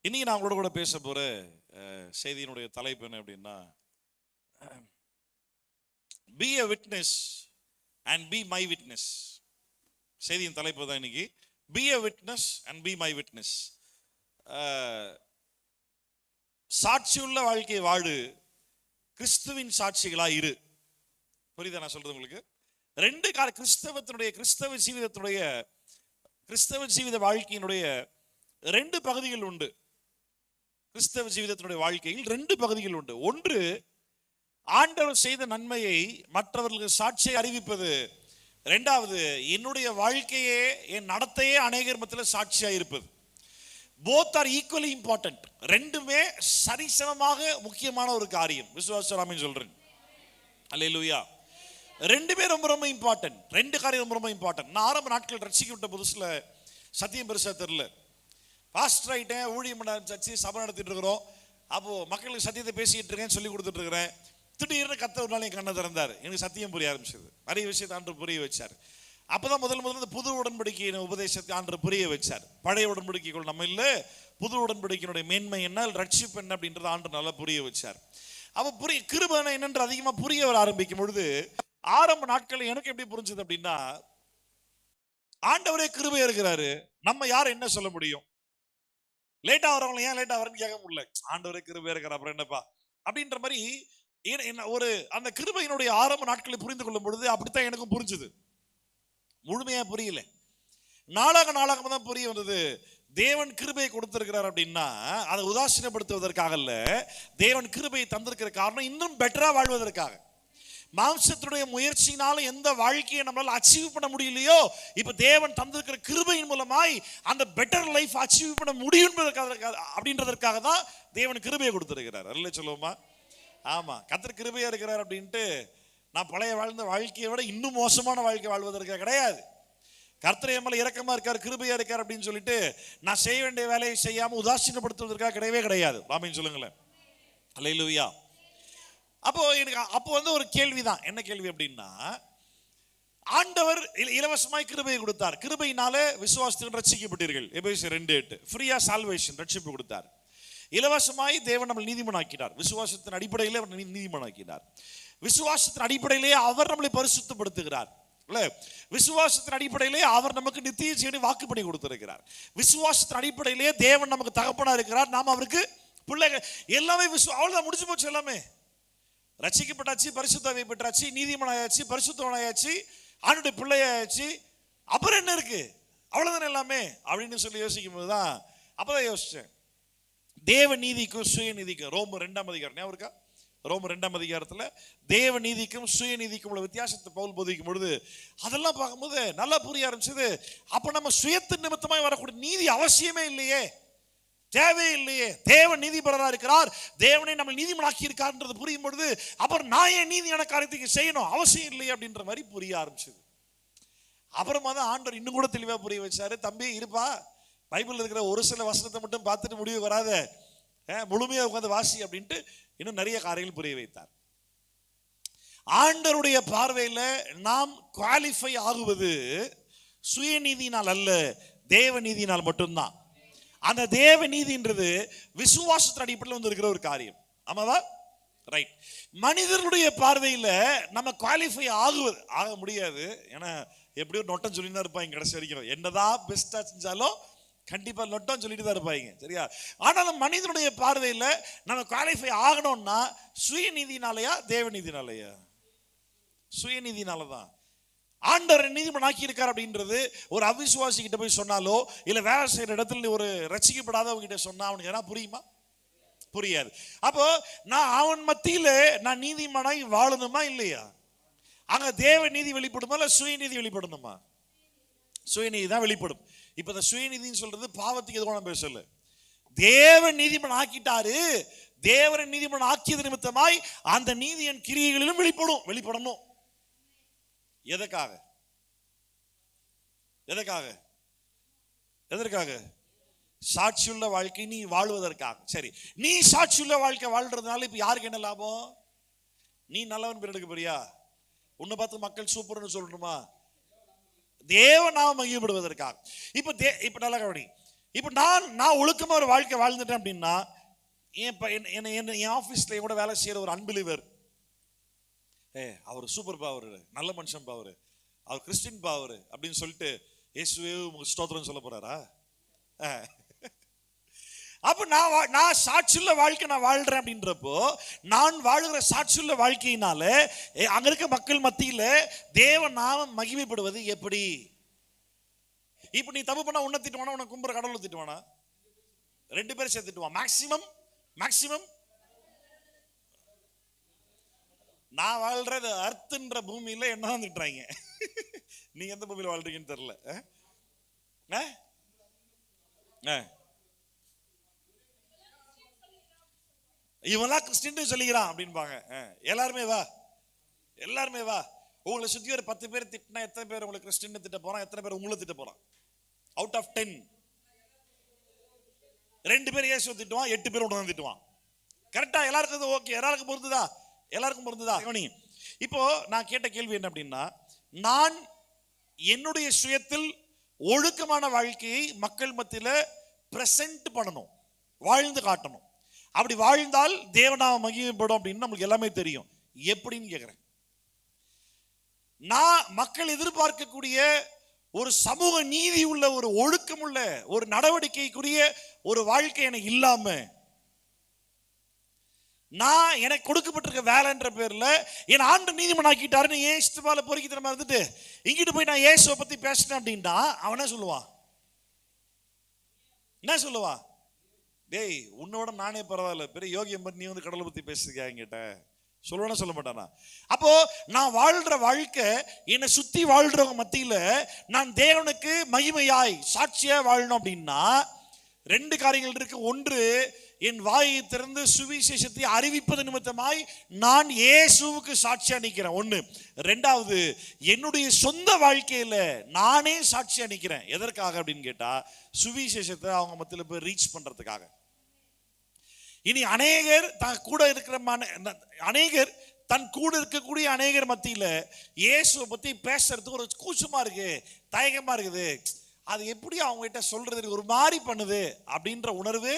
இன்னைக்கு நான் உங்களோட கூட பேச போற செய்தியினுடைய தலைப்பு என்ன அப்படின்னா, be a witness and be my witness. செய்தியின் தலைப்பு தான் இன்னைக்கு, be a witness and be my witness. சாட்சியுள்ள வாழ்க்கையை வாழு, கிறிஸ்துவின் சாட்சிகளா இரு. புரியுதா நான் சொல்றது உங்களுக்கு? ரெண்டு கிறிஸ்தவ ஜீவித வாழ்க்கையினுடைய ரெண்டு பகுதிகள் உண்டு. கிறிஸ்தவ ஜீவிதத்தினுடைய வாழ்க்கையில் ரெண்டு பகுதிகள் உண்டு. ஒன்று, ஆண்டவர் செய்த நன்மையை மற்றவர்களுக்கு சாட்சியை அறிவிப்பது. இரண்டாவது, என்னுடைய வாழ்க்கையே என் நடத்தையே அநேகர் மத்தியில் சாட்சியாக இருப்பது. Both are equally important. ரெண்டுமே சரிசமமாக முக்கியமான ஒரு காரியம். விசுவாசராமின்னு சொல்றேன். அல்லேலூயா. ரெண்டுமே ரொம்ப ரொம்ப இம்பார்ட்டன்ட். ரெண்டு காரியம் ரொம்ப ரொம்ப இம்பார்ட்டன்ட். நான் ஆரம்ப நாட்கள் ரட்சிக்கப்பட்ட புதுசுல சத்தியம் பெருசா தெரியல. பாஸ்டர் ஆகிட்டேன், ஊழியம் பண்ண ஆரம்பிச்சாச்சு, சபை நடத்திட்டு இருக்கிறோம். அப்போ மக்களுக்கு சத்தியத்தை பேசிட்டு இருக்கேன், சொல்லி கொடுத்துட்டு இருக்கிறேன். திடீர்னு கத்த ஒரு நாள் என் கண்ணை திறந்தார். எனக்கு சத்தியம் புரிய ஆரம்பிச்சது. நிறைய விஷயத்தை ஆண்டவர் புரிய வச்சார். அப்பதான் முதல்ல இந்த புது உடன்படிக்கையின் உபதேசத்தை ஆண்டவர் புரிய வச்சார். பழைய உடன்படிக்கைகள் நம்ம இல்லை, புது உடன்படிக்கையினுடைய மேன்மை என்ன, ரட்சிப்பு என்ன அப்படின்றது ஆண்டவர் நல்லா புரிய வச்சார். அப்போ கிருபை என்னன்று அதிகமா புரிய வர ஆரம்பிக்கும் பொழுது, ஆரம்ப நாட்கள் எனக்கு எப்படி புரிஞ்சது அப்படின்னா, ஆண்டவரே கிருபை இருக்கிறாரு, நம்ம யார் என்ன சொல்ல முடியும்? லேட்டா வரவங்களை ஏன் லேட்டா வரன்னு கேட்க முடியல. ஆண்டவரே கிருபை இருக்கிற அப்புறம் என்னப்பா அப்படின்ற மாதிரி ஒரு அந்த கிருபையினுடைய ஆரம்ப நாட்களை புரிந்து கொள்ளும் பொழுது அப்படித்தான் எனக்கும் புரிஞ்சுது. முழுமையா புரியல, நாளாக தான் புரிய வந்தது. தேவன் கிருபையை கொடுத்திருக்கிறார் அப்படின்னா அதை உதாசீனப்படுத்துவதற்காக அல்ல. தேவன் கிருபையை தந்திருக்கிற காரணம் இன்னும் பெட்டரா வாழ்வதற்காக. மாம்சத்துடைய முயற்சியினால எந்த வாழ்க்கையை நம்மளால அச்சீவ் பண்ண முடியலையோ, இப்ப தேவன் தந்திருக்கிற கிருபையின் மூலமாய் அந்த பெட்டர் லைஃப் அச்சீவ் பண்ண முடியும் அப்படின்றதற்காக தான் தேவன் கிருபையை கொடுத்திருக்கிறார். அல்ல சொல்லுவோமா? ஆமா, கர்த்தர் கிருபையா இருக்கிறார் அப்படின்ட்டு நான் பழைய வாழ்ந்த வாழ்க்கையை விட இன்னும் மோசமான வாழ்க்கை வாழ்வதற்காக கிடையாது. கர்த்தர் என் மேல இரக்கமா இருக்கார், கிருபையா இருக்கார் அப்படின்னு சொல்லிட்டு நான் செய்ய வேண்டிய வேலையை செய்யாம உதாசீனப்படுத்துவதற்காக கிடையவே கிடையாது. ஆமென் சொல்லுங்களேன். அல்லேலூயா. அப்போ ஒரு கேள்விதான். என்ன கேள்வி அப்படின்னா, ஆண்டவர் இலவசமாய் கிருபையை கொடுத்தார். கிருபையினால விசுவாசத்துக்கு ரட்சிக்கப்பட்டீர்கள். எபேசியர் 2:8. ஃப்ரீயா சால்வேஷன், ரட்சிப்பு கொடுத்தார். இலவசமாய் தேவன் நம்மை நீதிமானாக்கினார். விசுவாசத்தின் அடிப்படையிலே அவர் நீதிமானாக்கினார். விசுவாசத்தின் அடிப்படையிலே அவர் நம்மளை பரிசுத்தப்படுத்துகிறார். விசுவாசத்தின் அடிப்படையிலே அவர் நமக்கு நித்திய ஜீவனை வாக்குப்படி கொடுத்திருக்கிறார். விசுவாசத்தின் அடிப்படையிலே தேவன் நமக்கு தகப்பனா இருக்கிறார், நாம் அவருக்கு பிள்ளைகள். எல்லாமே அவ்வளவுதான், முடிச்சு போச்சு. எல்லாமே ரட்சிக்கப்பட்டாச்சு, பரிசுத்தாவை பெற்றாச்சு, நீதிமானாயாச்சு, பரிசுத்தவனாயாச்சு, ஆண்டுடைய பிள்ளையாச்சு. அப்புறம் என்ன இருக்கு? அவ்வளவுதானே எல்லாமே அப்படின்னு சொல்லி யோசிக்கும் போதுதான் அப்பதான் யோசிச்சேன், தேவ நீதிக்கும் சுயநீதிக்கும். ரோமர் 2ஆம் அதிகாரம் ஞாபகம் இருக்கா? ரோமர் 2ஆம் அதிகாரத்துல தேவ நீதிக்கும் சுயநீதிக்கும் உள்ள வித்தியாசத்தை பவுல் போதிக்கும் பொழுது அதெல்லாம் பார்க்கும்போது நல்லா புரிய ஆரம்பிச்சது. அப்ப நம்ம சுயத்தின் நிமித்தமாய் வரக்கூடிய நீதி அவசியமே இல்லையே, தேவையே இல்லையே. தேவன் நீதிபரரா இருக்கிறார், தேவனை நம்ம நீதிமனாக்கி இருக்கார்ன்றது புரியும் பொழுது அப்புறம் நான் ஏன் நீதியான காரியத்துக்கு செய்யணும், அவசியம் இல்லையே அப்படின்ற மாதிரி புரிய ஆரம்பிச்சது. அப்புறமா தான் ஆண்டவர் இன்னும் கூட தெளிவா புரிய வச்சாரு. தம்பி இருப்பா, பைபிள் இருக்கிற ஒரு சில வசனத்தை மட்டும் பார்த்துட்டு முடிவு வராத, முழுமையா உட்காந்து வாசி அப்படின்ட்டு இன்னும் நிறைய காரியங்கள் புரிய வைத்தார். ஆண்டவருடைய பார்வையில நாம் குவாலிஃபை ஆகுவது சுயநீதியினால் அல்ல, தேவ நீதியினால் மட்டும்தான். அந்த தேவ நீதின்றது விசுவாசத்தின் அடிப்படையில் வந்து இருக்கிற ஒரு காரியம். ஆமாவா? ரைட். மனிதர்களுடைய பார்வையில நம்ம குவாலிஃபை ஆக முடியாது. ஏன்னா எப்படியோ நொட்டம் சொல்லிட்டு தான் இருப்பாங்க கடைசி வரைக்கும். என்னதான் பெஸ்டா செஞ்சாலும் கண்டிப்பா நொட்டம் சொல்லிட்டு தான் இருப்பாங்க, சரியா? ஆனாலும் மனிதனுடைய பார்வையில நம்ம குவாலிஃபை ஆகணும்னா சுயநீதினாலயா தேவநீதினாலயா? சுயநீதினாலதான். ஆண்டவர் நீதிமன் ஆக்கி இருக்கார் அப்படின்றது ஒரு அவிசுவாசி கிட்ட போய் சொன்னாலோ இல்ல வேலை செய்யற இடத்துல ஒரு ரட்சிக்கப்படாதவங்க கிட்ட சொன்னா அவனுக்கு என்ன புரியுமா? புரியாது. அப்போ நான் அவன் மத்தியில நான் நீதிமானாய் வாழணுமா இல்லையா? அங்க தேவ நீதி வெளிப்படுமா இல்ல சுயநீதி வெளிப்படணுமா? சுயநீதி தான் வெளிப்படும். இப்ப இந்த சுயநீதின்னு சொல்றது பாவத்துக்கு எதுவும் நான் பேசல. தேவ நீதிமன் ஆக்கிட்டாரு, தேவரை நீதிமன் ஆக்கியது நிமித்தமாய் அந்த நீதியின் கிரியைகளிலும் வெளிப்படணும். எதற்காக? சாட்சியுள்ள வாழ்க்கை நீ வாழ்வதற்காக. சரி, நீ சாட்சியுள்ள வாழ்க்கை வாழ்றதுனால இப்ப யாருக்கு என்ன லாபம்? நீ நல்லவன் பேர் எடுக்க போறியா? உன்னை பார்த்து மக்கள் சூப்பர்னு சொல்லணுமா? தேவ நாம மகிமைப்படுவதற்காக. இப்ப நல்ல கவனி, இப்போ நான் ஒழுக்கமா ஒரு வாழ்க்கை வாழ்ந்துட்டேன் அப்படின்னா, என் ஆஃபீஸில் கூட வேலை செய்யற ஒரு அன்பிலீவர், அவர் சூப்பர் பாவர், நல்ல மனுஷன் பாவர், அவர் கிறிஸ்டின் பாவர் அப்படின்னு சொல்லிட்டு இயேசுவே உங்களுக்கு ஸ்தோத்திரம் சொல்ல போறாரா? அப்ப நான் சாட்சியுள்ள வாழ்க்கை நான் வாழ்றேன் அப்படின்றப்போ, நான் வாழுகிற சாட்சியுள்ள வாழ்க்கையினால அங்க இருக்க மக்கள் மத்தியில தேவ நாமம் மகிமைப்படுவது எப்படி? இப்ப நீ தப்பு பண்ணா உன்னை திட்டுவானா, உன்னை கும்புற கடவுளை திட்டுவானா? 2 பேரும் சேர்த்து திட்டுவான். மேக்சிமம் நான் வாழ்றது அர்த்தன்ற பூமியில என்னதான் திட்டுறாங்க. நீங்க எந்த பூமியில வாழ்றீங்கன்னு தெரியல. இவெல்லாம் கிறிஸ்டின் சொல்லிக்கிறான் அப்படின்பாங்க. எல்லாருமே வா. உங்களை சுத்தி ஒரு 10 பேர் திட்டினா எத்தனை பேர் உங்களுக்கு கிறிஸ்டின் திட்ட போறான், எத்தனை பேர் உங்களை திட்ட போறான்? அவுட் ஆஃப் 10 2 பேர் இயேசுவை திட்டுவான், 8 பேர் உடனே திட்டுவான். கரெக்டா? எல்லாருக்கும் ஓகே? எல்லாருக்கும் பொருந்துதா? இப்போ நான் கேட்ட கேள்வி என்ன அப்படின்னா, நான் என்னுடைய சுயத்தில் ஒழுக்கமான வாழ்க்கையை மக்கள் மத்தியில பிரசன்ட் பண்ணணும், வாழ்ந்து காட்டணும். அப்படி வாழ்ந்தால் தேவநாம மகிமைப்படும் அப்படின்னு நம்மளுக்கு எல்லாமே தெரியும். எப்படின்னு கேட்கிறேன். நான் மக்கள் எதிர்பார்க்கக்கூடிய ஒரு சமூக நீதி உள்ள, ஒரு ஒழுக்கம் உள்ள, ஒரு நடவடிக்கைக்குரிய ஒரு வாழ்க்கை எனக்கு இல்லாம, நான் எனக்கு கொடுக்கப்பட்டிருக்க வேலைன்ற பேர்ல என் ஆண்டு நீதிமன் ஆக்கிட்டாருன்னு ஏசுவால பொறுக்கித்தனமா இருந்துட்டு இங்கிட்டு போய் நான் இயேசுவை பத்தி பேசினேன் அப்படின்னா அவன் என்ன சொல்லுவான்? டேய், உன்னோட நானே பரவாயில்ல, பெரிய யோகியம் பண்ணி நீ வந்து கடவுளை பத்தி பேசுறியா என்கிட்ட சொல்லுவானா சொல்ல மாட்டானா? அப்போ நான் வாழ்ற வாழ்க்கை, என்னை சுத்தி வாழ்றவங்க மத்தியில நான் தேவனுக்கு மகிமையாய் சாட்சியா வாழணும் அப்படின்னா 2 காரியங்கள் இருக்கு. ஒன்று, என் வாயை திறந்து சுவிசேஷத்தை அறிவிப்பது நிமித்தமாய் நான் இயேசுவுக்கு சாட்சியா நிற்கிறேன். 1. 2வது, என்னுடைய சொந்த வாழ்க்கையில நானே சாட்சியா நிற்கிறேன். எதற்காக அப்படின்னு கேட்டா, சுவிசேஷத்தை அவங்க மத்தியில போய் ரீச் பண்றதுக்காக. இனி அநேகர் தன் கூட இருக்கக்கூடிய அநேகர் மத்தியில இயேசுவை பத்தி பேசுறதுக்கு ஒரு கூச்சமா இருக்கு, தயக்கமா இருக்குது. அது எப்படி அவங்க கிட்ட சொல்றது ஒரு மாதிரி பண்ணுது அப்படின்ற உணர்வு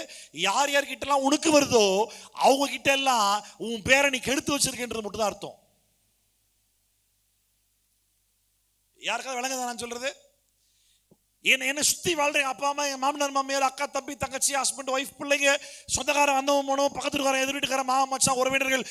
யார் யார்கிட்ட எல்லாம் உனக்கு வருதோ அவங்க கிட்ட எல்லாம் உன் பேரை நீ கெடுத்து வச்சிருக்கின்றது மட்டும் தான் அர்த்தம். யாருக்காவது விளங்குதா நான் சொல்றது? என்ன சுத்தி வாழ்றேன், அப்பா அம்மா, என் மாமனார் மாமியார், அக்கா தம்பி தங்கச்சி, ஹஸ்பண்ட் ஒய்ஃப், பிள்ளைங்க, சொந்தக்காரன், வந்தவன் போனோம், பக்கத்து வீட்டுக்காரன், எதிர் வீட்டுக்காரன், மாமா மச்சான், உறவினர்கள்,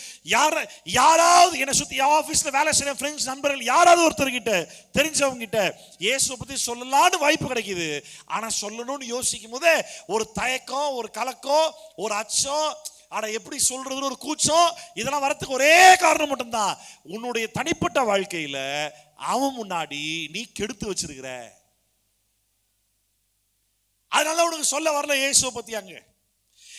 யாராவது என்ன சுத்தி ஆபீஸ்ல வேலை செய்யற ஃப்ரெண்ட்ஸ், நண்பர்கள், யாராவது ஒருத்தர் கிட்ட, தெரிஞ்சவங்க கிட்ட இயேசுவை பத்தி சொல்லலான்னு வாய்ப்பு கிடைக்குது. ஆனா சொல்லணும்னு யோசிக்கும் போதே ஒரு தயக்கம், ஒரு கலக்கம், ஒரு அச்சம், ஆனா எப்படி சொல்றதுன்னு ஒரு கூச்சம், இதெல்லாம் வரத்துக்கு ஒரே காரணம் மட்டும்தான், உன்னுடைய தனிப்பட்ட வாழ்க்கையில அவன் முன்னாடி நீ கெடுத்து வச்சிருக்கிற. அதனால உனக்கு சொல்ல வரல இயேசுவை பத்தி. அங்க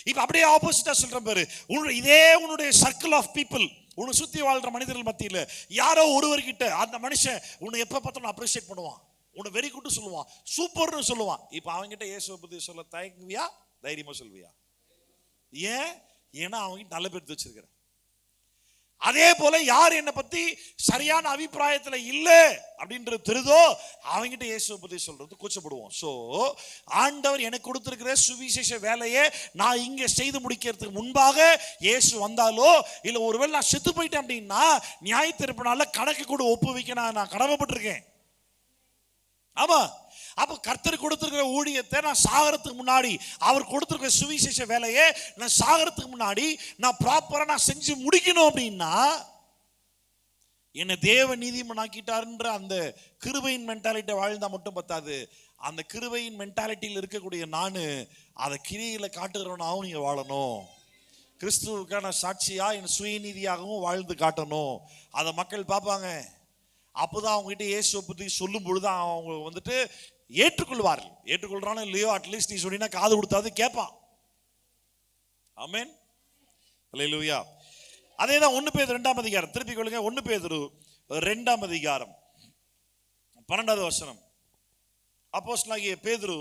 இப்ப அப்படியே ஆப்போசிட்டா சொல்றேன் பாரு, உன்னுடைய சர்க்கிள் ஆஃப் பீப்புள், உன்னை சுத்தி வாழ்ற மனிதர்கள் மத்தியில யாரோ ஒருவர்கிட்ட அந்த மனுஷன் உன்னை எப்ப பார்த்தாலும் அப்ரிஷியேட் பண்ணுவான், உன்னை வெரி குட் சொல்லுவான், சூப்பர்னு சொல்லுவான். இப்ப அவங்ககிட்ட இயேசுவை பத்தி சொல்ல தயங்குவியா? தைரியமா சொல்வியா? ஏன்னா அவங்ககிட்ட நல்ல பேர் வச்சிருக்கிற. அதே போல யார் என்னை பத்தி சரியான அபிப்பிராயத்துல இல்ல அப்படின்றது தெரிதோ அவங்கிட்ட இயேசுவை பத்தி சொல்றது கூச்சப்படுவோம். சோ ஆண்டவர் எனக்கு கொடுத்திருக்கிற சுவிசேஷ வேலையை நான் இங்க செய்து முடிக்கிறதுக்கு முன்பாக இயேசு வந்தாலோ இல்ல ஒருவேளை நான் செத்து போயிட்டேன் அப்படின்னா நியாயத்தீர்ப்புனால கணக்கு கூட ஒப்புவிக்க நான் கடமைப்பட்டிருக்கேன். ஆமா, அப்ப கர்த்தர் கொடுத்திருக்கிற ஊழியத்தை நான் சாகறதுக்கு முன்னாடி, அவர் கொடுத்திருக்கிற சுவிசேஷ வேலையை நான் சாகறதுக்கு முன்னாடி நான் ப்ராப்பரா நான் செஞ்சு முடிக்கணும் அப்படின்னா என்னை தேவ நீதிமனாக்கிட்டாருன்ற அந்த கிருபையின் மென்டாலிட்டி வாழ்ந்தா மட்டும் பத்தாது. அந்த கிருபையின் மென்டாலிட்டியில் இருக்கக்கூடிய நானு அதை கிரியில காட்டுகிறவனாகவும் நீங்க வாழணும். கிறிஸ்துவுக்கான சாட்சியா என் சுயநீதியாகவும் வாழ்ந்து காட்டணும். அதை மக்கள் பார்ப்பாங்க. அப்போதான் அவங்ககிட்ட இயேசுவை பற்றி சொல்லும் பொழுதுதான் அவங்க வந்துட்டு ஏற்றுக்கொள்வார்கள். ஏற்றுக்கொள்றானோ இல்லையோ அட்லீஸ்ட் நீ சொன்னா காது கொடுத்தாது கேட்பான். ஆமென், அல்லேலூயா. அதேதான் 1 பேதுரு 2ஆம் அதிகாரம், திருப்பி கொள்ளுங்க. 1 பேதுரு 2ஆம் அதிகாரம் 12வது வசனம். அப்போஸ்தலனாகிய பேதுரு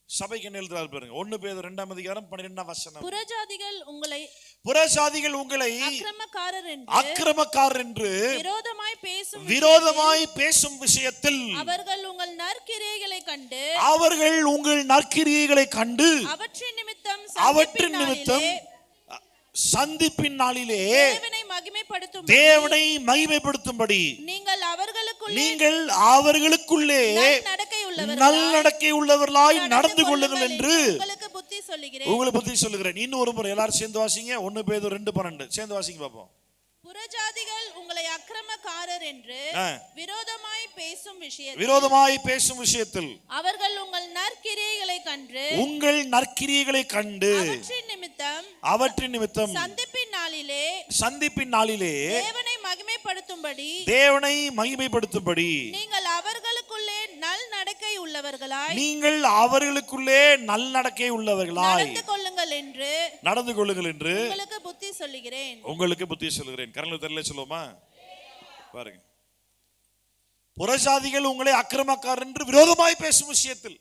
சபைக்கு என்ன எழுதுறாரு பாருங்க. 1 பேதுரு 2:12 புறஜாதிகள் உங்களை அக்கிரமக்காரர் என்று விரோதமாய் பேசும் விஷயத்தில் அவர்கள் உங்கள் நற்கிரியைகளை கண்டு அவற்றின் நிமித்தம் சந்திப்பின் நாளிலே தேவனை மகிமைப்படுத்தும்படி நீங்கள் அவர்களுக்குள்ளே நல்லடக்கை உள்ளவர்களாய் நடந்து கொள்ளுங்கள் என்று உங்களுக்கு புத்தி சொல்லுகிறேன். இன்னும் ஒரு முறை எல்லாரும் சேர்ந்து வாசிங்க. 1 பேதுரு 2:12 சேர்ந்து வாசிங்க பார்ப்போம். புறஜாதிகள் உங்களை அக்கிரமக்காரர் என்று விரோதமாய் பேசும் விஷயத்தில் அவர்கள் உங்கள் நற்கிரியைகளை கண்டு அவற்றின் நிமித்தம் சந்திப்பின் நாளிலே தேவனை மகிமைப்படுத்தும்படி நீங்கள் அவர்களுக்குள்ளே நல்நடக்கை உள்ளவர்களாய் நடந்து கொள்ளுங்கள் என்று உங்களுக்கு புத்தி சொல்லுகிறேன். கரங்களை தெரியல சொல்லுவோமா பாருங்க. புறஜாதிகள் உங்களை அக்கிரமக்காரர் என்று விரோதமாய் பேசும் விஷயத்தில்,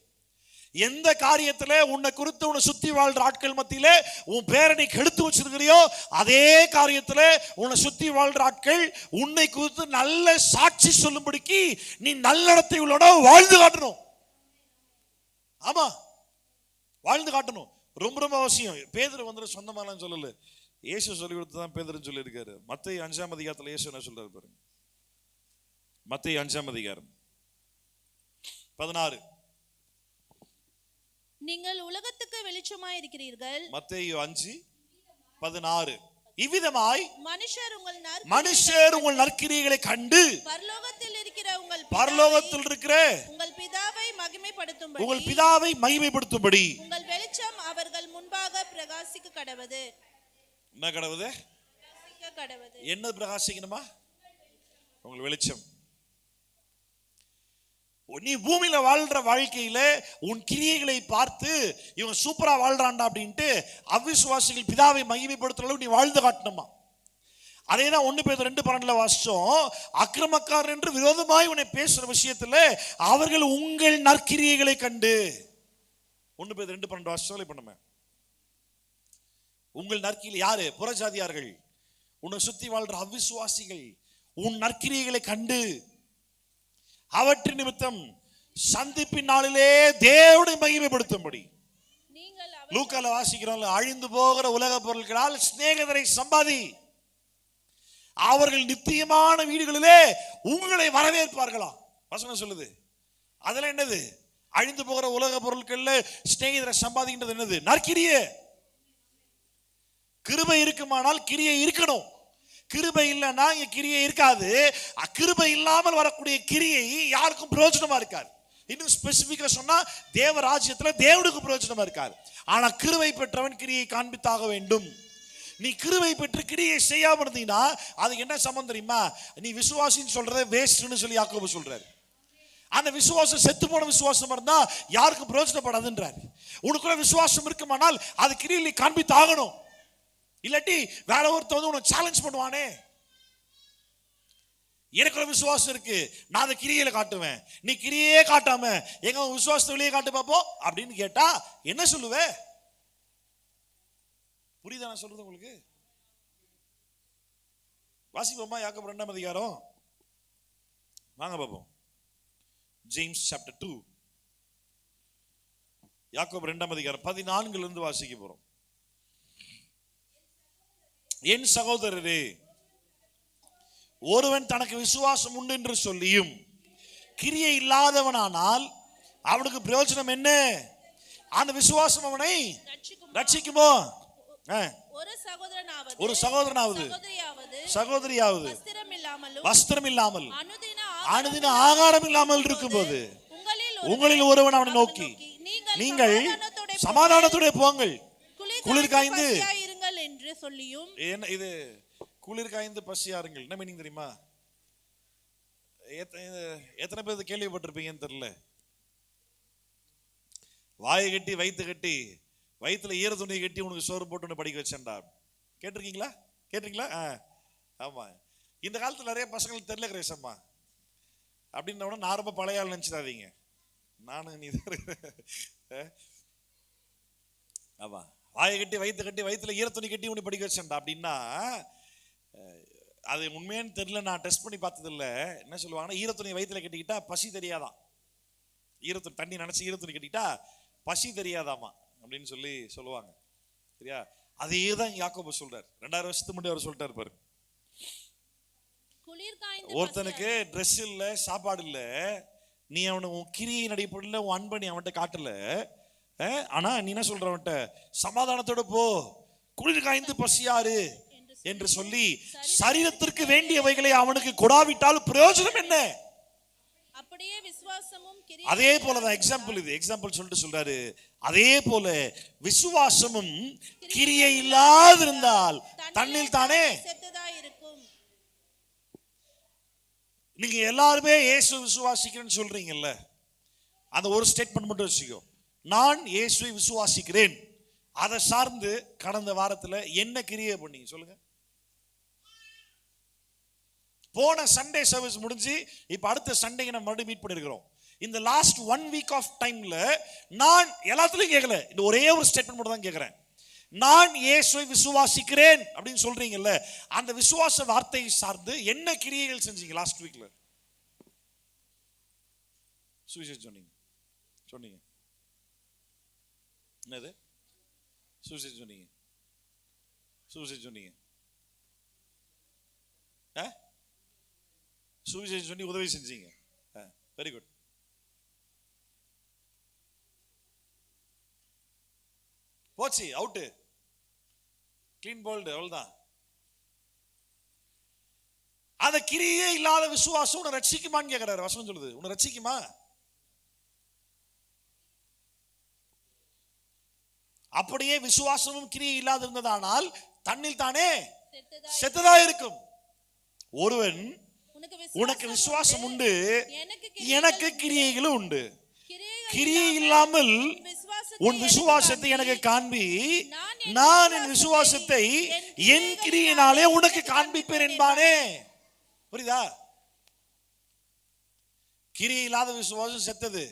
எந்த காரியத்திலே உன்னை குறித்து உன்னை சுத்தி வாழ்ற ஆட்கள் மத்தியிலே உன் பேரை நீ கெடுத்து வச்சிருக்கிறியோ அதே காரியத்திலே உன்னை சுத்தி வாழ்ற ஆட்கள் உன்னை குறித்து நல்ல சாட்சி சொல்லும்படிக்கு நீ நல்லடத்தை உள்ளோட வாழ்ந்து காட்டணும். ஆமா, வாழ்ந்து காட்டணும். ரொம்ப ரொம்ப அவசியம். பேதுரு வந்து சொந்தமாலாம் சொல்லல, இயேசு சொல்லி கொடுத்துதான் பேதுருன்னு சொல்லியிருக்காரு. மத்தேயு 5ஆம் அதிகாரத்தில் இயேசு என்ன சொல்றாரு பாருங்க. மத்தேயு 5ஆம் அதிகாரம் 16. நீங்கள் உலகத்துக்கு வெளிச்சமாய் இருக்கிறீர்கள். மத்தேயு 5:16. இவ்விதமாய் மனுஷர் உங்கள் நற்கிரியைகளை கண்டு பரலோகத்தில் இருக்கிற உங்கள் பிதாவை மகிமைப்படுத்தும்படி உங்கள் வெளிச்சம் அவர்கள் முன்பாக பிரகாசிக்க கடவது. என்ன கடவுது? என்ன பிரகாசிக்கணுமா? உங்கள் வெளிச்சம். நீ பூமியில வாழ்ற வாழ்க்கையில உன் கிரியைகளை பார்த்து இவன் சூப்பரா வாழ்றான்டா அப்படின்ட்டு அவிசுவாசிகள் பிதாவை மகிமைப்படுத்துற அளவு நீ வாழ்ந்து காட்டணுமா? அதேதான் 1 பேதுரு 2:12 வாசிச்சோம். அக்கிரமக்காரர் என்று விரோதமாய் உன்னை பேசுற விஷயத்துல அவர்கள் உங்கள் நற்கிரியைகளை கண்டு. 1 பேதுரு 2:12 வாசிச்சோம். இப்ப நம்ம உங்கள் நற்கிரியை யாரு? புறஜாதியார்கள், உன்னை சுத்தி வாழ்ற அவிசுவாசிகள் உன் நற்கிரியைகளை கண்டு அவற்றின் நிமித்தம் சந்திப்பின் நாளிலே தேவனை மகிமைப்படுத்தும்படி. லூக்கால வாசிக்கிறோம், அழிந்து போகிற உலக பொருட்களால் சிநேகிதரை சம்பாதி, அவர்கள் நித்தியமான வீடுகளிலே உங்களை வரவேற்பார்களாம். வசனம் சொல்லுது. அதெல்லாம் என்னது? அழிந்து போகிற உலக பொருட்கள்ல சிநேகிதரை சம்பாதிக்கின்றது என்னது? நற்கிரியை. கிருபை இருக்குமானால் கிரியை இருக்கணும். கிருபை இல்லைன்னா இங்க கிரியை இருக்காது. கிருபை இல்லாமல் வரக்கூடிய கிரியை யாருக்கும் பிரயோஜனமா இருக்காது. இன்னும் ஸ்பெசிபிக்கா சொன்னா தேவ ராஜ்யத்துல தேவனுக்கு பிரயோஜனமா இருக்காது. ஆனா கிருபை பெற்றவன் கிரியை காண்பித்தாக வேண்டும். நீ கிருபை பெற்று கிரியை செய்யாம இருந்தீங்கன்னா அது என்ன சம்பந்தம் தெரியுமா? நீ விசுவாசின்னு சொல்றத வேஸ்ட்னு சொல்லி யாக்கோபு சொல்றாரு. அந்த விசுவாசம் செத்து போன விசுவாசம் இருந்தா யாருக்கும் பிரயோஜனப்படாதுன்றார். உனக்குள்ள விசுவாசம் இருக்குமானால் அது கிரியை காண்பித்தாகணும். இல்லாட்டி வேற ஒருத்தர் வந்து உனக்கு சேலஞ்ச் பண்ணுவானே, எனக்குள்ள விசுவாசம் இருக்கு நான் அதை கிரியையில காட்டுவேன், நீ கிரியே காட்டாம எங்க விசுவாசத்தை வெளியே காட்டு பார்ப்போம் அப்படின்னு கேட்டா என்ன சொல்லுவே? புரியுதா நான் சொல்றது உங்களுக்கு? வாசிப்போமா யாக்கோபு 2ஆம் அதிகாரம், வாங்க பார்ப்போம். ஜேம்ஸ் சாப்டர் 2, யாக்கோபு 2ஆம் அதிகாரம் 14 இருந்து வாசிக்க போறோம். என் சகோதரரே, ஒருவன் தனக்கு விசுவாசம் உண்டு என்று சொல்லியும் கிரியை இல்லாதவனானால் அவனுக்கு பிரயோஜனம் என்ன? அந்த விசுவாசம் அவனை ரட்சிக்குமோ? ஒரு சகோதரனாவது சகோதரியாவது வஸ்திரம் இல்லாமல் அனுதின ஆகாரம் இல்லாமல் இருக்கும்போது உங்களில் ஒருவன் அவனை நோக்கி நீங்கள் சமாதானத்துடைய போங்கள், குளிர் காய்ந்து என்று சொல்லியும். என்ன இது? குளிர் காய்ந்து பசியாருங்கள் என்ன மீனிங் தெரியுமா? எத்தனை பேர் கேள்விப்பட்டிருப்பீங்கன்னு தெரியல. வாயை கட்டி வயிற்று கட்டி வயிற்றுல ஈர துணியை கட்டி உனக்கு சோறு போட்டு உன்னை படிக்க வச்சேன்டா. கேட்டிருக்கீங்களா? கேட்டிருக்கீங்களா? ஆமா. இந்த காலத்துல நிறைய பசங்களுக்கு தெரியல கிரேசம்மா அப்படின்னா நான் ரொம்ப பழைய ஆள் நினைச்சிடாதீங்க. நானும் நீ ஆமா, வாயை கட்டி வயிற்றுல ஈரத்துணி கட்டி உன்னை படிக்க வச்சேன்டா அப்படின்னா, அது உண்மையானு தெரியல, நான் டெஸ்ட் பண்ணி பார்த்தது இல்லை. என்ன சொல்லுவாங்கன்னா, ஈரத்துணி வயிற்றுல கட்டிக்கிட்டா பசி தெரியாதான், ஈரத்துணி தண்ணி நினைச்சு ஈரத்துணி கட்டிக்கிட்டா பசி தெரியாதாமா அப்படின்னு சொல்லுவாங்க. சரியா? அதே தான் யாக்கோபு சொல்றார். 2000 வருஷத்துக்கு முன்னாடி அவர் சொல்லிட்டாரு பாரு. ஒருத்தனுக்கு ட்ரெஸ் இல்ல, சாப்பாடு இல்ல, நீ அவனுக்கு உன் கிரியை நடிப்படல, உன் அன்பை நீ அவன்கிட்ட காட்டல. ஆனா நீ என்ன சொல்ற, அவன்கிட்ட சமாதானத்தோட போ, குளிர் காய்ந்து பசியாரு என்று சொல்லி சரீரத்திற்கு வேண்டியவைகளை அவனுக்கு கொடாவிட்டால் பிரயோஜனம் என்ன? அப்படியே விசுவாசமும் அதே போலதான் எக்ஸாம்பிள், இது எக்ஸாம்பிள் சொல்லிட்டு சொல்றாரு. அதே போல விசுவாசமும் கிரியை இல்லாதிருந்தால் தன்னில் தானே செத்ததா இருக்கும். நீங்க எல்லாருமே இயேசு விசுவாசிக்கிறேன்னு சொல்றீங்கல்ல, அந்த ஒரு ஸ்டேட்மெண்ட் மட்டும் வச்சுக்கோ. நான் இயேசுவை விசுவாசிக்கிறேன், அதை சார்ந்து கடந்த வாரத்துல என்ன கிரியை பண்ணீங்க சொல்லுங்க. போன சண்டே சர்வீஸ் முடிஞ்சு இப்ப அடுத்த சண்டே நம்ம மறுபடியும் மீட் பண்ணிருக்கிறோம். இந்த லாஸ்ட் 1 வீக் ஆஃப் டைம்ல நான் எல்லாத்துலயும் கேட்கல, இந்த ஒரே ஒரு ஸ்டேட்மெண்ட் மட்டும் தான் கேட்கிறேன். நான் இயேசுவை விசுவாசிக்கிறேன் அப்படின்னு சொல்றீங்கல்ல, அந்த விசுவாச வார்த்தையை சார்ந்து என்ன கிரியைகள் செஞ்சீங்க லாஸ்ட் வீக்ல? சுவிசேஷம் சொன்னீங்க என்னது? சுவிசேஷம் சொன்னீங்க சுவிசேஷம் சொல்லி உதவி செஞ்சீங்க. Very good. போச்சு, அவுட்டு, கிளீன் போல்டு, அவ்வளவுதான். அத கிரியே இல்லாத விசுவாசம் உன்னை ரட்சிக்குமான்னு கேட்கிறாரு. வசனம் சொல்லுது, உன்னை ரட்சிக்குமா? அப்படியே விசுவாசமும் கிரியை இல்லாத இருந்ததானால் தன்னில் தானே செத்ததா இருக்கும். ஒருவன் உனக்கு விசுவாசம் உண்டு, எனக்கு கிரியைகளும் உண்டு. கிரியை இல்லாமல் உன் விசுவாசத்தை எனக்கு காண்பி, நான் என் விசுவாசத்தை என் கிரியினாலே உனக்கு காண்பிப்பேன் என்பானே. புரியுதா? கிரியை இல்லாத விசுவாசம் செத்தது.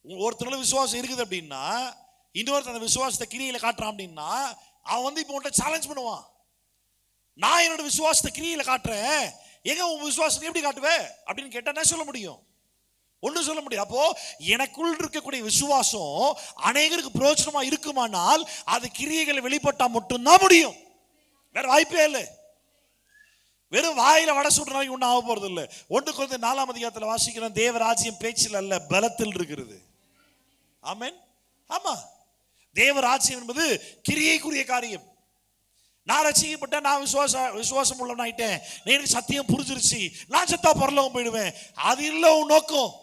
ஒருத்தர் விசுவாசம் இருக்குது அப்படின்னா, இன்னொருத்தர் அந்த விசுவாசத்தை கிரியில காட்டுறான் அப்படின்னா, அவன் இப்ப உன்கிட்ட சேலஞ்ச் பண்ணுவான். நான் என்னோட விசுவாசத்தை கிரியில காட்டுறேன், எங்க உன் விசுவாசத்தை எப்படி காட்டுவே அப்படின்னு கேட்டா என்ன சொல்ல முடியும்? ஒன்னும் சொல்ல முடியும். அப்போ எனக்குள் இருக்கக்கூடிய விசுவாசம் அநேகருக்கு பிரயோஜனமா இருக்குமானால் அது கிரியைகளை வெளிப்பட்டா மட்டும்தான் முடியும், வேற வாய்ப்பே இல்லை. வெறும் வாயில வடை சுடுற நாளைக்கு ஒன்றும் ஆக போறது இல்லை. 1 கொரிந்தியர் 4ஆம் அதிகாரத்தில் வாசிக்கிறோம், தேவராஜ்யம் பேச்சில் அல்ல பலத்தில் இருக்கிறது. ஆமென். ஆமா, தேவராஜ்யம் என்பது கிரியைக்குரிய காரியம். நான் ரட்சிக்கப்பட்ட, நான் விசுவாசம் உள்ளவனாயிட்டேன், எனக்கு சத்தியம் புரிஞ்சிருச்சு, நான் செத்தா பரலோகம் போயிடுவேன், அது இல்லை உன் நோக்கம்.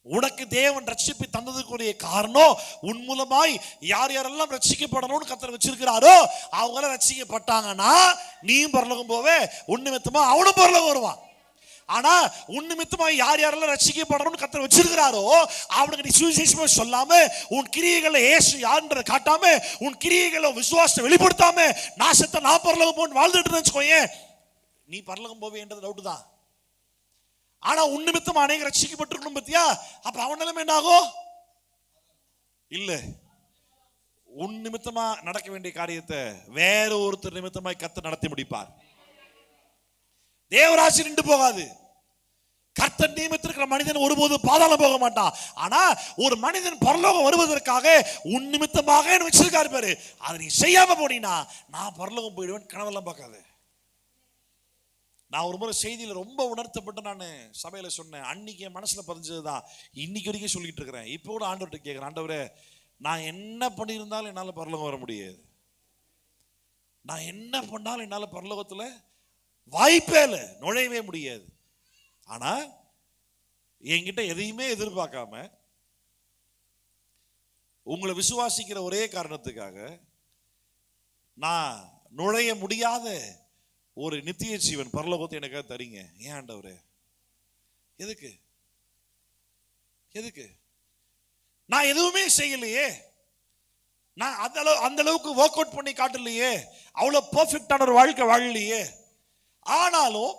உனக்கு தேவன் ரட்சிப்பை தந்ததுக்குரிய காரணம், உன் மூலமாய் யார் யாரெல்லாம் ரட்சிக்கப்படணும்னு கர்த்தர் வச்சிருக்கிறாரோ அவங்க ரட்சிக்கப்பட்டாங்கன்னா நீயும் பரலோகம் போவே, உன் நிமித்தமா அவனும் பரலோகம் வருவான். ஆனா உன் நிமித்தமா யார் யாரெல்லாம் ரட்சிக்கப்படணும்னு கர்த்தர் வச்சிருக்கிறாரோ அவனுக்கு நீ சுவிசேஷமா சொல்லாம, உன் கிரியைகளை இயேசு யாருன்றதை காட்டாம, உன் கிரியைகளை விசுவாசத்தை வெளிப்படுத்தாம நாசத்தை நான் பரலோகம் போன்னு வாழ்ந்துட்டு இருந்துச்சுக்கோயே, நீ பரலோகம் போவேன்றது டவுட் தான். ஆனா உன் நிமித்தமா அநேக ரட்சிக்கப்பட்டிருக்கணும் பத்தியா, அப்ப அவன் நிலைமை என்ன ஆகும்? இல்ல, உன் நிமித்தமா நடக்க வேண்டிய காரியத்தை வேற ஒருத்தர் நிமித்தமாய் கர்த்தர் நடத்தி முடிப்பார். தேவராசி நின்று போகாது. கர்த்தர் நியமித்திருக்கிற மனிதன் ஒருபோது பாதாளம் போக மாட்டான். ஆனா ஒரு மனிதன் பரலோகம் வருவதற்காக உன் நிமித்தமாக வச்சிருக்காரு பாரு, அதை நீ செய்யாம போனீங்கன்னா நான் பரலோகம் போயிடுவேன் கனவெல்லாம் பார்க்காது. நான் ஒரு முறை செய்தியில ரொம்ப உணர்த்தப்பட்டு நான் சபையில சொன்னேன், அன்னைக்கு என் மனசுல பதிஞ்சதுதான் இன்னைக்கு வரைக்கும் சொல்லிட்டு இருக்கிறேன். இப்போ கூட ஆண்டவர்கிட்ட கேட்கிறேன், ஆண்டவரே நான் என்ன பண்ணியிருந்தாலும் என்னால பரலோகம் வர முடியாது, நான் என்ன பண்ணாலும் என்னால பரலோகத்துல வாய்ப்பே இல்லை, நுழையவே முடியாது. ஆனா என்கிட்ட எதையுமே எதிர்பார்க்காம உங்களை விசுவாசிக்கிற ஒரே காரணத்துக்காக நான் நுழைய முடியாத ஒரு நித்திய ஜீவன் பரலோகத்தை எனக்காக தரீங்க. ஏன் ஆண்டவரே? எதுக்கு? நான் எதுவுமே செய்யலையே, நான் அந்த அளவுக்கு ஒர்க் அவுட் பண்ணி காட்டலையே, அவ்வளவு பெர்ஃபெக்டான ஒரு வாழ்க்கை வாழலையே. ஆனாலும்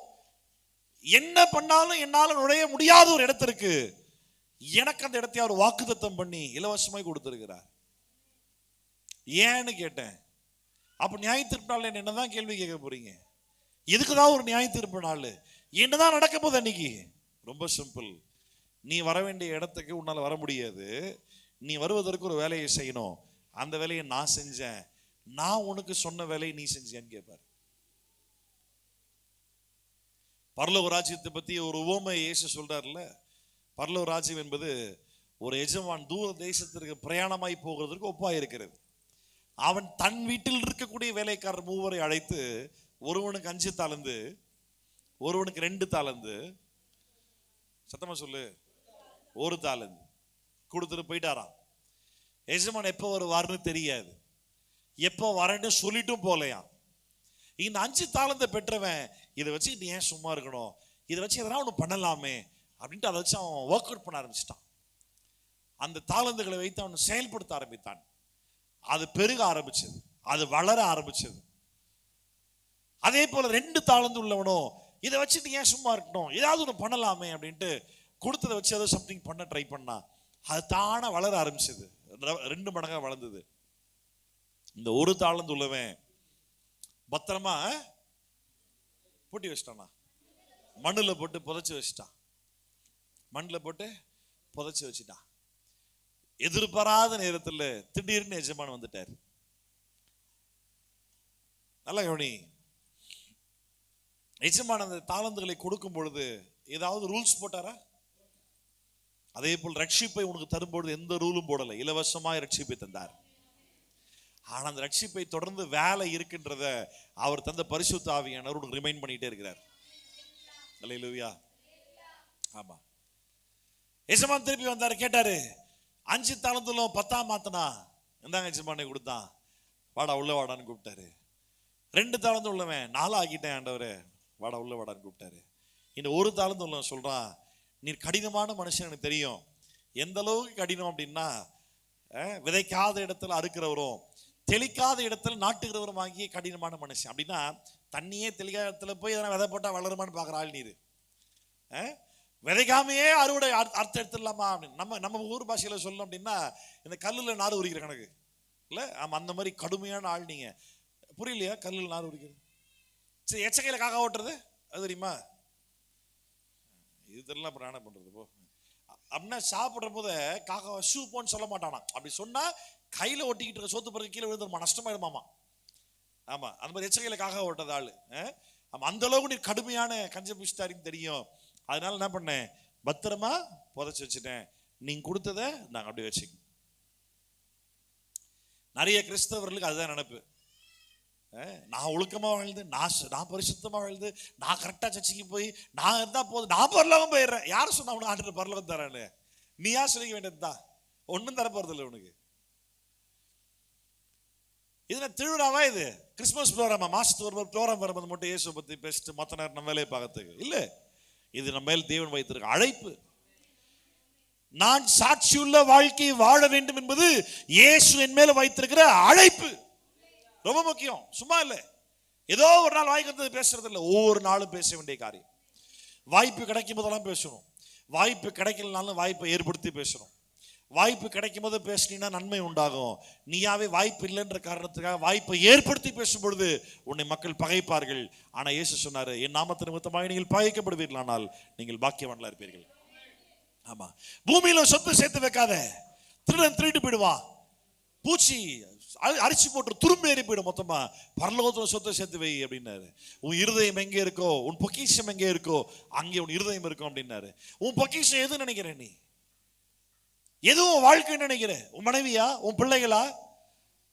என்ன பண்ணாலும் என்னால நுழைய முடியாத ஒரு இடத்திற்கு எனக்கு அந்த இடத்தை அவர் வாக்குத்தத்தம் பண்ணி இலவசமாய் கொடுத்திருக்கிறார். ஏன்னு கேட்டேன். அப்ப நியாய தீர்ப்பு நாள் என்னதான் கேள்வி கேட்க போறீங்க? எதுக்குதான் ஒரு நியாய தீர்ப்பு நாள்? என்னதான் நடக்க போகுது அன்னைக்கு? ரொம்ப சிம்பிள். நீ வர வேண்டிய இடத்துக்கு உன்னால வர முடியாது. நீ வருவதற்கு ஒரு வேலையை செய்யணும். அந்த வேலையை நான் செஞ்சேன். நான் உனக்கு சொன்ன வேலையை நீ செஞ்சியான்னு கேட்பார். பரலோக ராஜ்யத்தை பத்தி ஒரு உவமை இயேசு சொல்றாருல்ல. பரலோக ராஜ்யம் என்பது ஒரு எஜமான் தூர தேசத்திற்கு பிரயாணமாய் போகிறதுக்கு ஒப்பாய் இருக்கிறது. அவன் தன் வீட்டில் இருக்கக்கூடிய வேலைக்காரர் 3 அழைத்து, ஒருவனுக்கு 5 தாலந்து, ஒருவனுக்கு 2 தாலந்து, சத்தமா சொல்லு, 1 தாலந்து கொடுத்துட்டு போயிட்டாராம். எஜமான் எப்போ வருவார்னு தெரியாது, எப்போ வரேன்னு சொல்லிட்டும் போலையா. இந்த 5 தாலந்தை பெற்றவன் இதை வச்சு நீ ஏன் சும்மா இருக்கணும், இதை வச்சு எதனா ஒன்று பண்ணலாமே அப்படின்ட்டு அதை வச்சு அவன் ஒர்க் அவுட் பண்ண ஆரம்பிச்சிட்டான். அந்த தாளந்துகளை வைத்து அவன் செயல்படுத்த ஆரம்பித்தான். அது பெருக ஆரம்பிச்சது, அது வளர ஆரம்பிச்சது. அதே போல 2 தாளந்து உள்ளவனோ இதை வச்சுட்டு ஏன் சும்மா இருக்கணும், ஏதாவது ஒன்று பண்ணலாமே அப்படின்ட்டு கொடுத்ததை வச்சு ஏதோ சம்திங் பண்ண ட்ரை பண்ணா. அது தானே வளர ஆரம்பிச்சது, 2 மடங்கா வளர்ந்தது. இந்த 1 தாளந்து உள்ளவன் பத்திரமா பூட்டி வச்சிட்டானா, மண்ணில் போட்டு புதைச்சி வச்சிட்டான். மண்ணில் போட்டு புதைச்சி வச்சுட்டான். எதிர்பாராத நேரத்தில் திடீர்னு எஜமான் வந்துட்டார். நல்ல கவனி, எஜமான் அந்த தாளந்துகளை கொடுக்கும் பொழுது ஏதாவது ரூல்ஸ் போட்டாரா? அதே போல் ரட்சிப்பை உனக்கு தரும்பொழுது எந்த ரூலும் போடலை, இலவசமாய் ரட்சிப்பை தந்தார். ஆனா அந்த ரட்சிப்பை தொடர்ந்து வேலை இருக்கின்றத அவர் தந்த பரிசுத்த ஆவியானவர் உனக்கு ரிமைண்ட் பண்ணிட்டே இருக்கிறார். அல்லேலூயா. ஆமா, எஜமான் திருப்பி வந்தாரு, கேட்டாரு, 5 தாளந்துல 10 மாத்தனா, இந்தாங்க எஜமானை கொடுத்தான், வாடா உள்ள வாடான்னு கூப்பிட்டாரு. 2 தாளந்து உள்ளவன் 4 ஆக்கிட்டேன் ஆண்டவரே, வாடா உள்ள வாடான்னு கூப்பிட்டாரு. இந்த 1 தாளந்து உள்ளவன் சொல்றான், நீ கடினமான மனுஷன் எனக்கு தெரியும். எந்த அளவுக்கு கடினம் அப்படின்னா, விதைக்காத இடத்துல அறுக்கிறவரும் தெளிக்காத இடத்துல நாட்டுகிறவரும் ஆகிய கடினமான மனுஷன். அப்படின்னா தண்ணியே தெளிக்காத இடத்துல போய் எதனா விதை போட்டா வளருமான்னு பாக்குற ஆள் நீர். விதைக்காமையே அறுவடை அர்த்தம் எடுத்துடலாமா அப்படின்னு நம்ம ஊர் பாஷையில சொல்லணும் அப்படின்னா, இந்த கல்லுல நாறு உரிக்கிற கணக்கு இல்ல. ஆமா, அந்த மாதிரி கடுமையான ஆள் நீங்க. புரியலையா? கல்லுல நாறு உரிக்கிறது. சரி, எச்சக்கையில காக்கா ஓட்டுறது அது தெரியுமா? இதெல்லாம் அப்புறம் என்ன பண்றது போ அப்படின்னா, சாப்பிடுற போது காக்கா ஷூ போன்னு சொல்ல மாட்டானா. அப்படி சொன்னா கையில ஒட்டிக்கிட்டு இருக்க சோத்து பிறகு கீழே விழுந்துருமா, நஷ்டமாயிடுமாமா. ஆமா, அந்த மாதிரி எச்சக்கையில காக்கா ஓட்டது ஆளு. ஆமா, அந்த அளவுக்கு நீ கடுமையான கஞ்சபிஸ்டாரின்னு தெரியும். அதனால என்ன பண்ணேன், பத்திரமா புதைச்சு வச்சுட்டேன், நீங்க கொடுத்ததை நாங்க அப்படியே வச்சுக்க. நிறைய கிறிஸ்தவர்களுக்கு அதுதான் நினைப்பு. நான் ஒழுக்கமா வாழ்ந்து, நான் பரிசுத்தமா வாழ்ந்து, நான் கரெக்டா சர்ச்சைக்கு போய் நான் இருந்தா போதும், நான் பரலோகம் போயிடுறேன். யாரும் சொன்னா உனக்கு ஆண்டு பரலோகம் தரான்னு? நீயா சொல்லிக்க வேண்டியதுதான், ஒன்னும் தர போறது இல்லை உனக்கு. இது திருவிழாவா? இது கிறிஸ்துமஸ் ப்ரோக்ராமா? மாசத்துக்கு ஒரு ப்ரோக்ராம் வரும்போது மட்டும் இயேசு பத்தி பேசிட்டு மற்ற நேரம் நம்ம வேலையை பார்க்கறதுக்கு இல்ல. இது நம்ம மேல் தேவன் வைத்திருக்க அழைப்பு. நான் சாட்சியுள்ள வாழ்க்கையை வாழ வேண்டும் என்பது இயேசு என் மேல வைத்திருக்கிற அழைப்பு. ரொம்ப முக்கியம். சும்மா இல்ல ஏதோ ஒரு நாள் வாய்க்கு வந்தது பேசுறது இல்லை, ஒவ்வொரு நாளும் பேச வேண்டிய காரியம். வாய்ப்பு கிடைக்கும் போதெல்லாம் பேசணும். வாய்ப்பு கிடைக்கலனாலும் வாய்ப்பை ஏற்படுத்தி பேசணும். வாய்ப்பு கிடைக்கும் போது பேசினா நன்மை உண்டாகும். நீயாவே வாய்ப்பு இல்லைன்ற காரணத்துக்காக வாய்ப்பை ஏற்படுத்தி பேசும் பொழுது உன்னை மக்கள் பகைப்பார்கள். ஆனா இயேசு சொன்னாரு, என் நாமத்து நிமித்தமாக நீங்கள் பகைக்கப்படுவீர்கள், ஆனால் நீங்கள் பாக்கியவான்களா இருப்பீர்கள். ஆமா, பூமியில சொத்து சேர்த்து வைக்காத, திருடன் திருட்டு போயிடுவான், பூச்சி அரிசி போட்டு துரும்பேறி போயிடும் மொத்தமா. பரலோகத்துல சொத்தை சேர்த்து வை அப்படின்னாரு. உன் இருதயம் எங்கே இருக்கோ, உன் பொக்கிஷம் எங்கே இருக்கோ அங்கே உன் இருதயம் இருக்கும் அப்படின்னாரு. உன் பொக்கிஷம் எது நினைக்கிற நீ? எதுவும் வாழ்க்கைன்னு நினைக்கிற? உன் மனைவியா, உன் பிள்ளைகளா,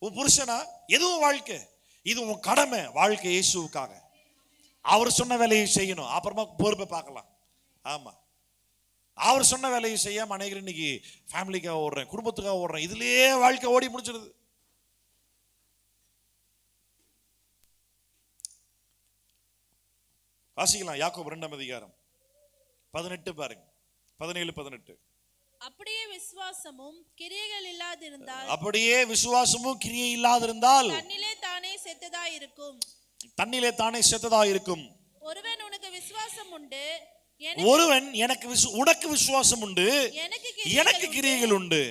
உன் புருஷனா? எதுவும் வாழ்க்கை? இது உன் கடமை. வாழ்க்கை இயேசுவுக்காக. அவர் சொன்ன வேலையை செய்யணும், அப்புறமா பொறுப்பை பார்க்கலாம். ஆமா, அவர் சொன்ன வேலையை செய்யாம அநேகர் இன்னைக்கு ஃபேமிலிக்காக ஓடுறேன், குடும்பத்துக்காக ஓடுறேன், இதுலயே வாழ்க்கை ஓடி முடிச்சிருது. வாசிக்கலாம், யாக்கோபு 2ஆம் அதிகாரம் 18 பாருங்க, 17, 18. அப்படியே விசுவாசமும் கிரியைகள் இல்லாதிருந்தால், அப்படியே விசுவாசமும் கிரியை இல்லாதிருந்தால் தன்னிலே தானே செத்ததாய் இருக்கும். தன்னிலே தானே செத்ததாய் இருக்கும். ஒருவன் உனக்கு விசுவாசம் உண்டு, ஒருவன் உனக்கு விசுவாசம் உண்டு, எனக்கு கிரியைகள் உண்டு.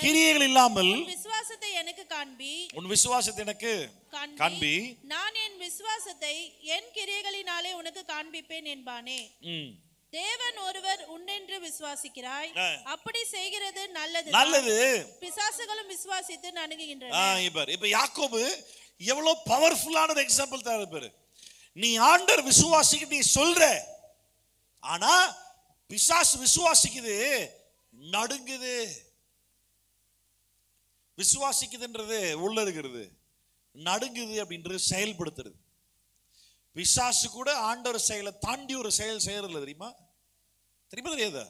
கிரியைகள் இல்லாமல் விசுவாசத்தை எனக்கு காண்பி. உன் விசுவாசத்தை எனக்கு காண்பி. நான் என் விசுவாசத்தை என் கிரியைகளினாலே உனக்கு காண்பிப்பேன் என்பானே. தேவன் ஒருவர் உண்டென்று விசுவாசிக்கிறாய், அப்படி செய்கிறது நல்லது. பிசாசுகளும் விசுவாசித்து நடுங்குகின்றன. இப்ப யாக்கோபு எவ்வளவு பவர்ஃபுல்லான ஒரு எக்ஸாம்பிள் தராரு பாரு. நீ ஆண்டவர் விசுவாசிக்கு நீ சொல்ற, ஆனா பிசாசு விசுவாசிக்குது, நடுங்குது. விசுவாசிக்குதுன்றது உள்ள இருக்கிறது, நடுங்குது அப்படின்றது செயல்படுத்துறது. பிசாசு கூட ஆண்டவர் செயலை தாண்டி ஒரு செயல் செய்யறதில்ல, தெரியுமா? தெரியாதா?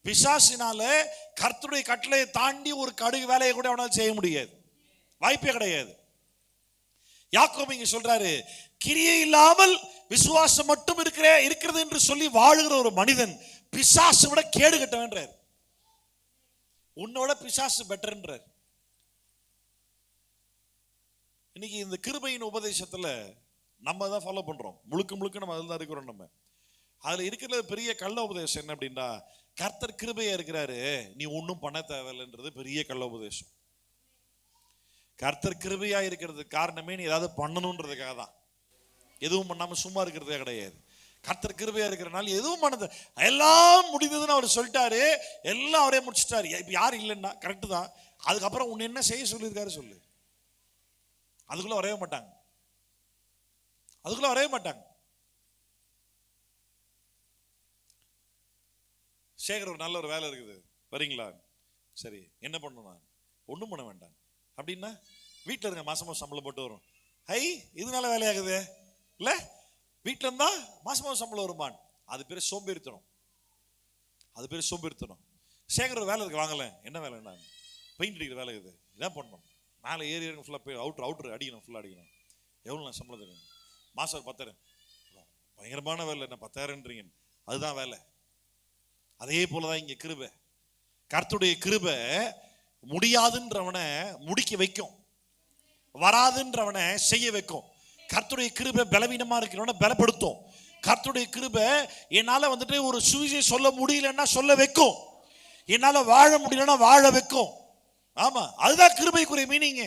பிசாசினால கர்த்தருடைய கட்டளையை தாண்டி ஒரு கடுகு வேலையை கூட அவனால் செய்ய முடியாது, வாய்ப்பே கிடையாது. யாக்கோபு இங்க சொல்றாரு, கிரியை இல்லாமல் விசுவாசம் மட்டும் இருக்கிறது என்று சொல்லி வாழுகிற ஒரு மனிதன் பிசாசு விட கேடு கட்டவன்றார். உன்னோட பிசாசு பெட்டர்ன்றார். இன்னைக்கு இந்த கிருபையின் உபதேசத்துல நம்ம தான் ஃபாலோ பண்றோம், முழுக்க நம்ம அதில் தான் இருக்கிறோம். நம்ம அதுல இருக்கிற பெரிய கள்ள உபதேசம் என்ன அப்படின்னா, கர்த்தர் கிருபையா இருக்கிறாரு, நீ ஒன்றும் பண்ண தேவையில்லைன்றது பெரிய கள்ள உபதேசம். கர்த்தர் கிருபையா இருக்கிறதுக்கு காரணமே நீ ஏதாவது பண்ணணுன்றதுக்காக தான், எதுவும் பண்ணாம சும்மா இருக்கிறதே கிடையாது. கர்த்தர் கிருபையா இருக்கிறனால எதுவும் பண்ணது எல்லாம் முடிந்ததுன்னு அவர் சொல்லிட்டாரு, எல்லாம் அவரே முடிச்சுட்டாரு. இப்ப யாரும் இல்லைன்னா கரெக்டு தான். அதுக்கப்புறம் உன்னை என்ன செய்ய சொல்லியிருக்காரு சொல்லு. அதுக்குள்ள வரவே மாட்டாங்க, அதுக்குள்ள வரவே மாட்டாங்க. சேகர் ஒரு நல்ல ஒரு வேலை இருக்குது, வரீங்களா? சரி, என்ன பண்ணணும்? ஒன்றும் பண்ண வேண்டாம் அப்படின்னா வீட்டில் இருங்க, மாசமா சம்பளம் போட்டு வரும். ஹை, இதனால வேலையாகுது இல்லை? வீட்டில் இருந்தா மாசமா சம்பளம் வருமான், அது பேர் சோம்பேறித்தனம், அது பேர் சோம்பேறித்தனம். சேகர் ஒரு வேலை இருக்கு, வாங்கல. என்ன வேலைன்னா பெயிண்ட் அடிக்கிற வேலை இருக்குது, இதான் பண்ணணும். மேலே ஏறி ஃபுல்லாக போய் அவுட்ரு அடிக்கணும், ஃபுல்லாக அடிக்கணும். எவ்வளோ நான் சம்பளம் தருவேன்? மாதம் ஒரு 10,000. பயங்கரமான வேலை, என்ன 10,000ன்றீங்க? அதுதான் வேலை. அதே போலதான் இங்க கிருபை. கர்த்தருடைய கிருபை முடியாதுன்றவனை முடிக்க வைக்கும், வராதுன்றவனை செய்ய வைக்கும். கர்த்தருடைய கிருபை பலவீனமா இருக்கிறவனை பலப்படுத்தும். கர்த்தருடைய கிருபை என்னால வந்துட்டு ஒரு சுவிசேஷம் சொல்ல முடியலன்னா சொல்ல வைக்கும், என்னால வாழ முடியலன்னா வாழ வைக்கும். ஆமா, அதுதான் கிருபைக்குரிய மீனிங்.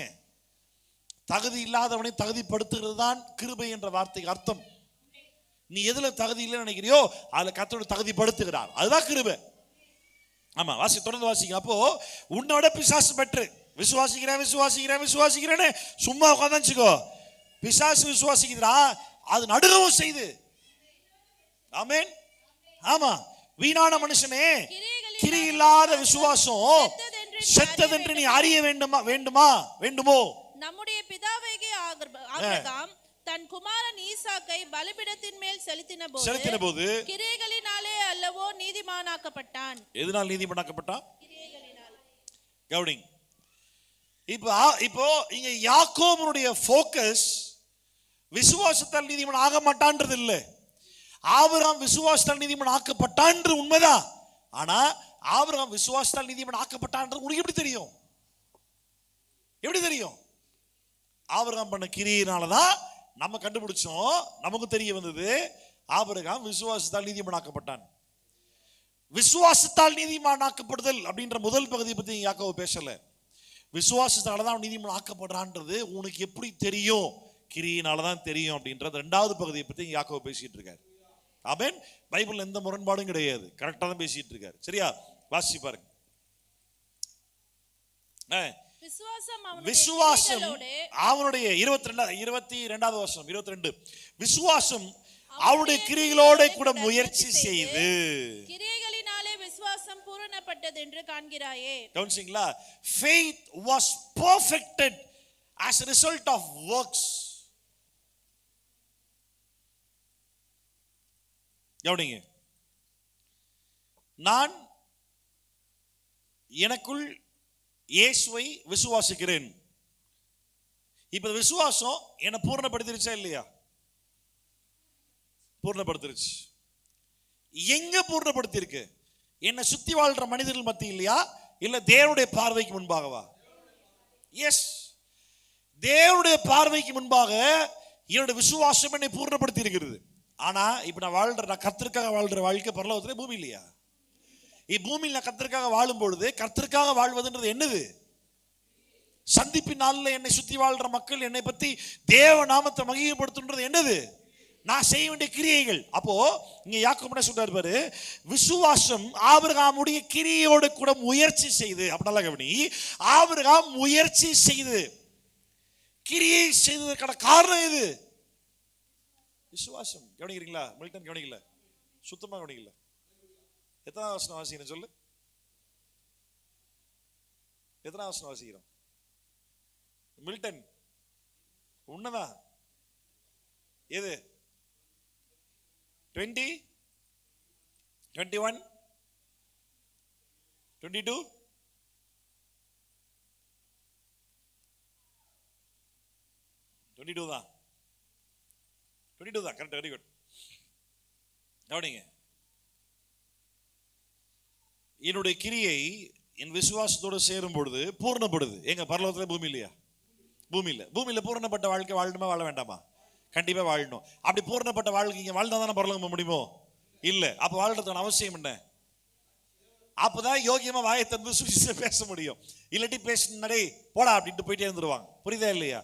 தகுதி இல்லாதவனை தகுதிப்படுத்துகிறது தான் கிருபை என்ற வார்த்தைக்கு அர்த்தம். நீ எதுல தகுதி இல்லைன்னு நினைக்கிறியோ அதுல கர்த்தர் தகுதிப்படுத்துகிறார், அதுதான் கிருபை. ஆமா, தொடர்ந்து வாசிங்க. அப்போ உன்னோட பிசாசு பெற்று விசுவாசிக்கிறேன்னு சும்மா உட்காந்துச்சுக்கோ. பிசாசு விசுவாசிக்கிறா, அது நடுங்கவும் செய்து. ஆமென். ஆமா, வீணான மனுஷனே, கிரி இல்லாத விசுவாசம் செத்ததென்று நீ அறிய வேண்டுமோ? நம்முடைய பிதாவாகிய ஆபிரகாம் தன் குமாரன் ஈசாக்கை பலிபீடத்தின் மேல் செலுத்தின போது கிரியைகளினாலே அல்லவோ நீதிமானாக்கப்பட்டான். எதனால் நீதிமானாக்கப்பட்டான்? கிரியைகளினால். கவுனிங். இப்போ இங்க யாக்கோபுடைய ஃபோக்கஸ் விசுவாசத்தால் நீதிமான் ஆக மாட்டான்றது இல்லை. ஆபிரகாம் விசுவாசத்தால் நீதிமான் ஆக்கப்பட்டான் உண்மைதான். ஆனா ஆபிரகாம் விசுவாசத்தால் நீதிமான் ஆக்கப்பட்டான் உனக்கு எப்படி தெரியும்? எப்படி தெரியும்? ஆபிரகாம் பண்ண கிரியினாலதான் நம்ம கண்டுபிடிச்சோம், நமக்கு தெரிய வந்தது ஆபிரகாம் விசுவாசத்தால் நீதிமானாக்கப்பட்டான். விசுவாசத்தால் நீதிமானாக்கப்படுதல் அப்படின்ற முதல் பகுதியை பத்தி யாக்கோபு பேசல. விசுவாசத்தாலதான் நீதிமான் ஆக்கப்படுறான்றது உனக்கு எப்படி தெரியும்? கிரியினாலதான் தெரியும் அப்படின்றது இரண்டாவது பகுதியை பத்தி யாக்கோபு பேசிட்டு இருக்காரு. ஆமென். பைபிள்ல எந்த முரண்பாடும் கிடையாது, கரெக்டா தான் பேசிட்டு இருக்காரு. சரியா? வாசி பாருங்க. விசுவாசம் அவனுடைய 22வது வருஷம் 22. விசுவாசம் அவருடைய கிரியைகளோட கூட முயற்சி செய்து கிரியைகளினாலே விசுவாசம் பூரணப்பட்டது என்று காண்கிறாயே. கவனிச்சீங்களா? faith was perfected as a result of works. கவனிங்க, நான் எனக்குள் இயேசுவை விசுவாசிக்கிறேன். இப்ப விசுவாசம் என்ன பூர்ணப்படுத்திருச்சா இல்லையா? பூர்ணப்படுத்திருச்சு. எங்க பூர்ணப்படுத்திருக்கு? என்னை சுத்தி வாழ்ற மனிதர்கள் மத்தியில் இல்லையா, இல்ல தேவனுடைய பார்வைக்கு முன்பாகவா? எஸ், தேவனுடைய பார்வைக்கு முன்பாக என்னுடைய விசுவாசம் என்னை பூர்ணப்படுத்தி இருக்கிறது. ஆனா இப்ப நான் கர்த்தருக்காக வாழ்ற வாழ்க்கை பரலோகத்திலே பூமி இல்லையா? பூமியில் நான் கர்த்தருக்காக வாழும் பொழுது கர்த்தருக்காக வாழ்வதுன்றது என்னது? சந்திப்பின் நாளில் என்னை சுத்தி வாழ்ற மக்கள் என்னை பத்தி தேவ நாமத்தை மகிமைப்படுத்துன்றது என்னது? நான் செய்ய வேண்டிய கிரியைகள். அப்போ இங்க யாக்கோபு என்ன சொல்றாரு பாரு, விசுவாசம் ஆபிரகாமுடைய கிரியையோடு கூட முயற்சி செய்து. அப்ப நல்லா கவனி, ஆபிரகாம் முயற்சி செய்து கிரியை செய்ததற்கான காரணம் எது? விசுவாசம். கவனிக்கிறீங்களா? மில்டன் கவனிக்கல, சுத்தமா கவனிக்கல. எத்தனாவது வசனம் வாசிக்கிறேன் சொல்லு? எத்தனாவது வசனம் வாசிக்கிறோம்? மில்டன் உன்னதான் எது? 20, 21, 22, 22 தான். 22 தான் கரெக்ட். Very good. கவனிங்க, என்னுடைய கிரியை என் விசுவாசத்தோடு சேரும் பொழுது பூர்ணப்படுது. எங்க பரலோகத்துல பூமி இல்லையா? பூமியில பூர்ணப்பட்ட வாழ்க்கை வாழணுமா வாழ வேண்டாமா? கண்டிப்பா வாழணும். அப்படி பூர்ணப்பட்ட வாழ்க்கை இங்க வாழ்ந்தா தானே பரலோகம் போக முடியுமோ? இல்ல. அப்ப வாழ்றதுக்கான அவசியம் என்ன? அப்பதான் யோகியமா வாயை திறந்து சுவிசேஷம் பேச முடியும். இல்லாட்டி பேசினே போடா அப்படின்ட்டு போயிட்டே இருந்துருவாங்க. புரியுதா இல்லையா?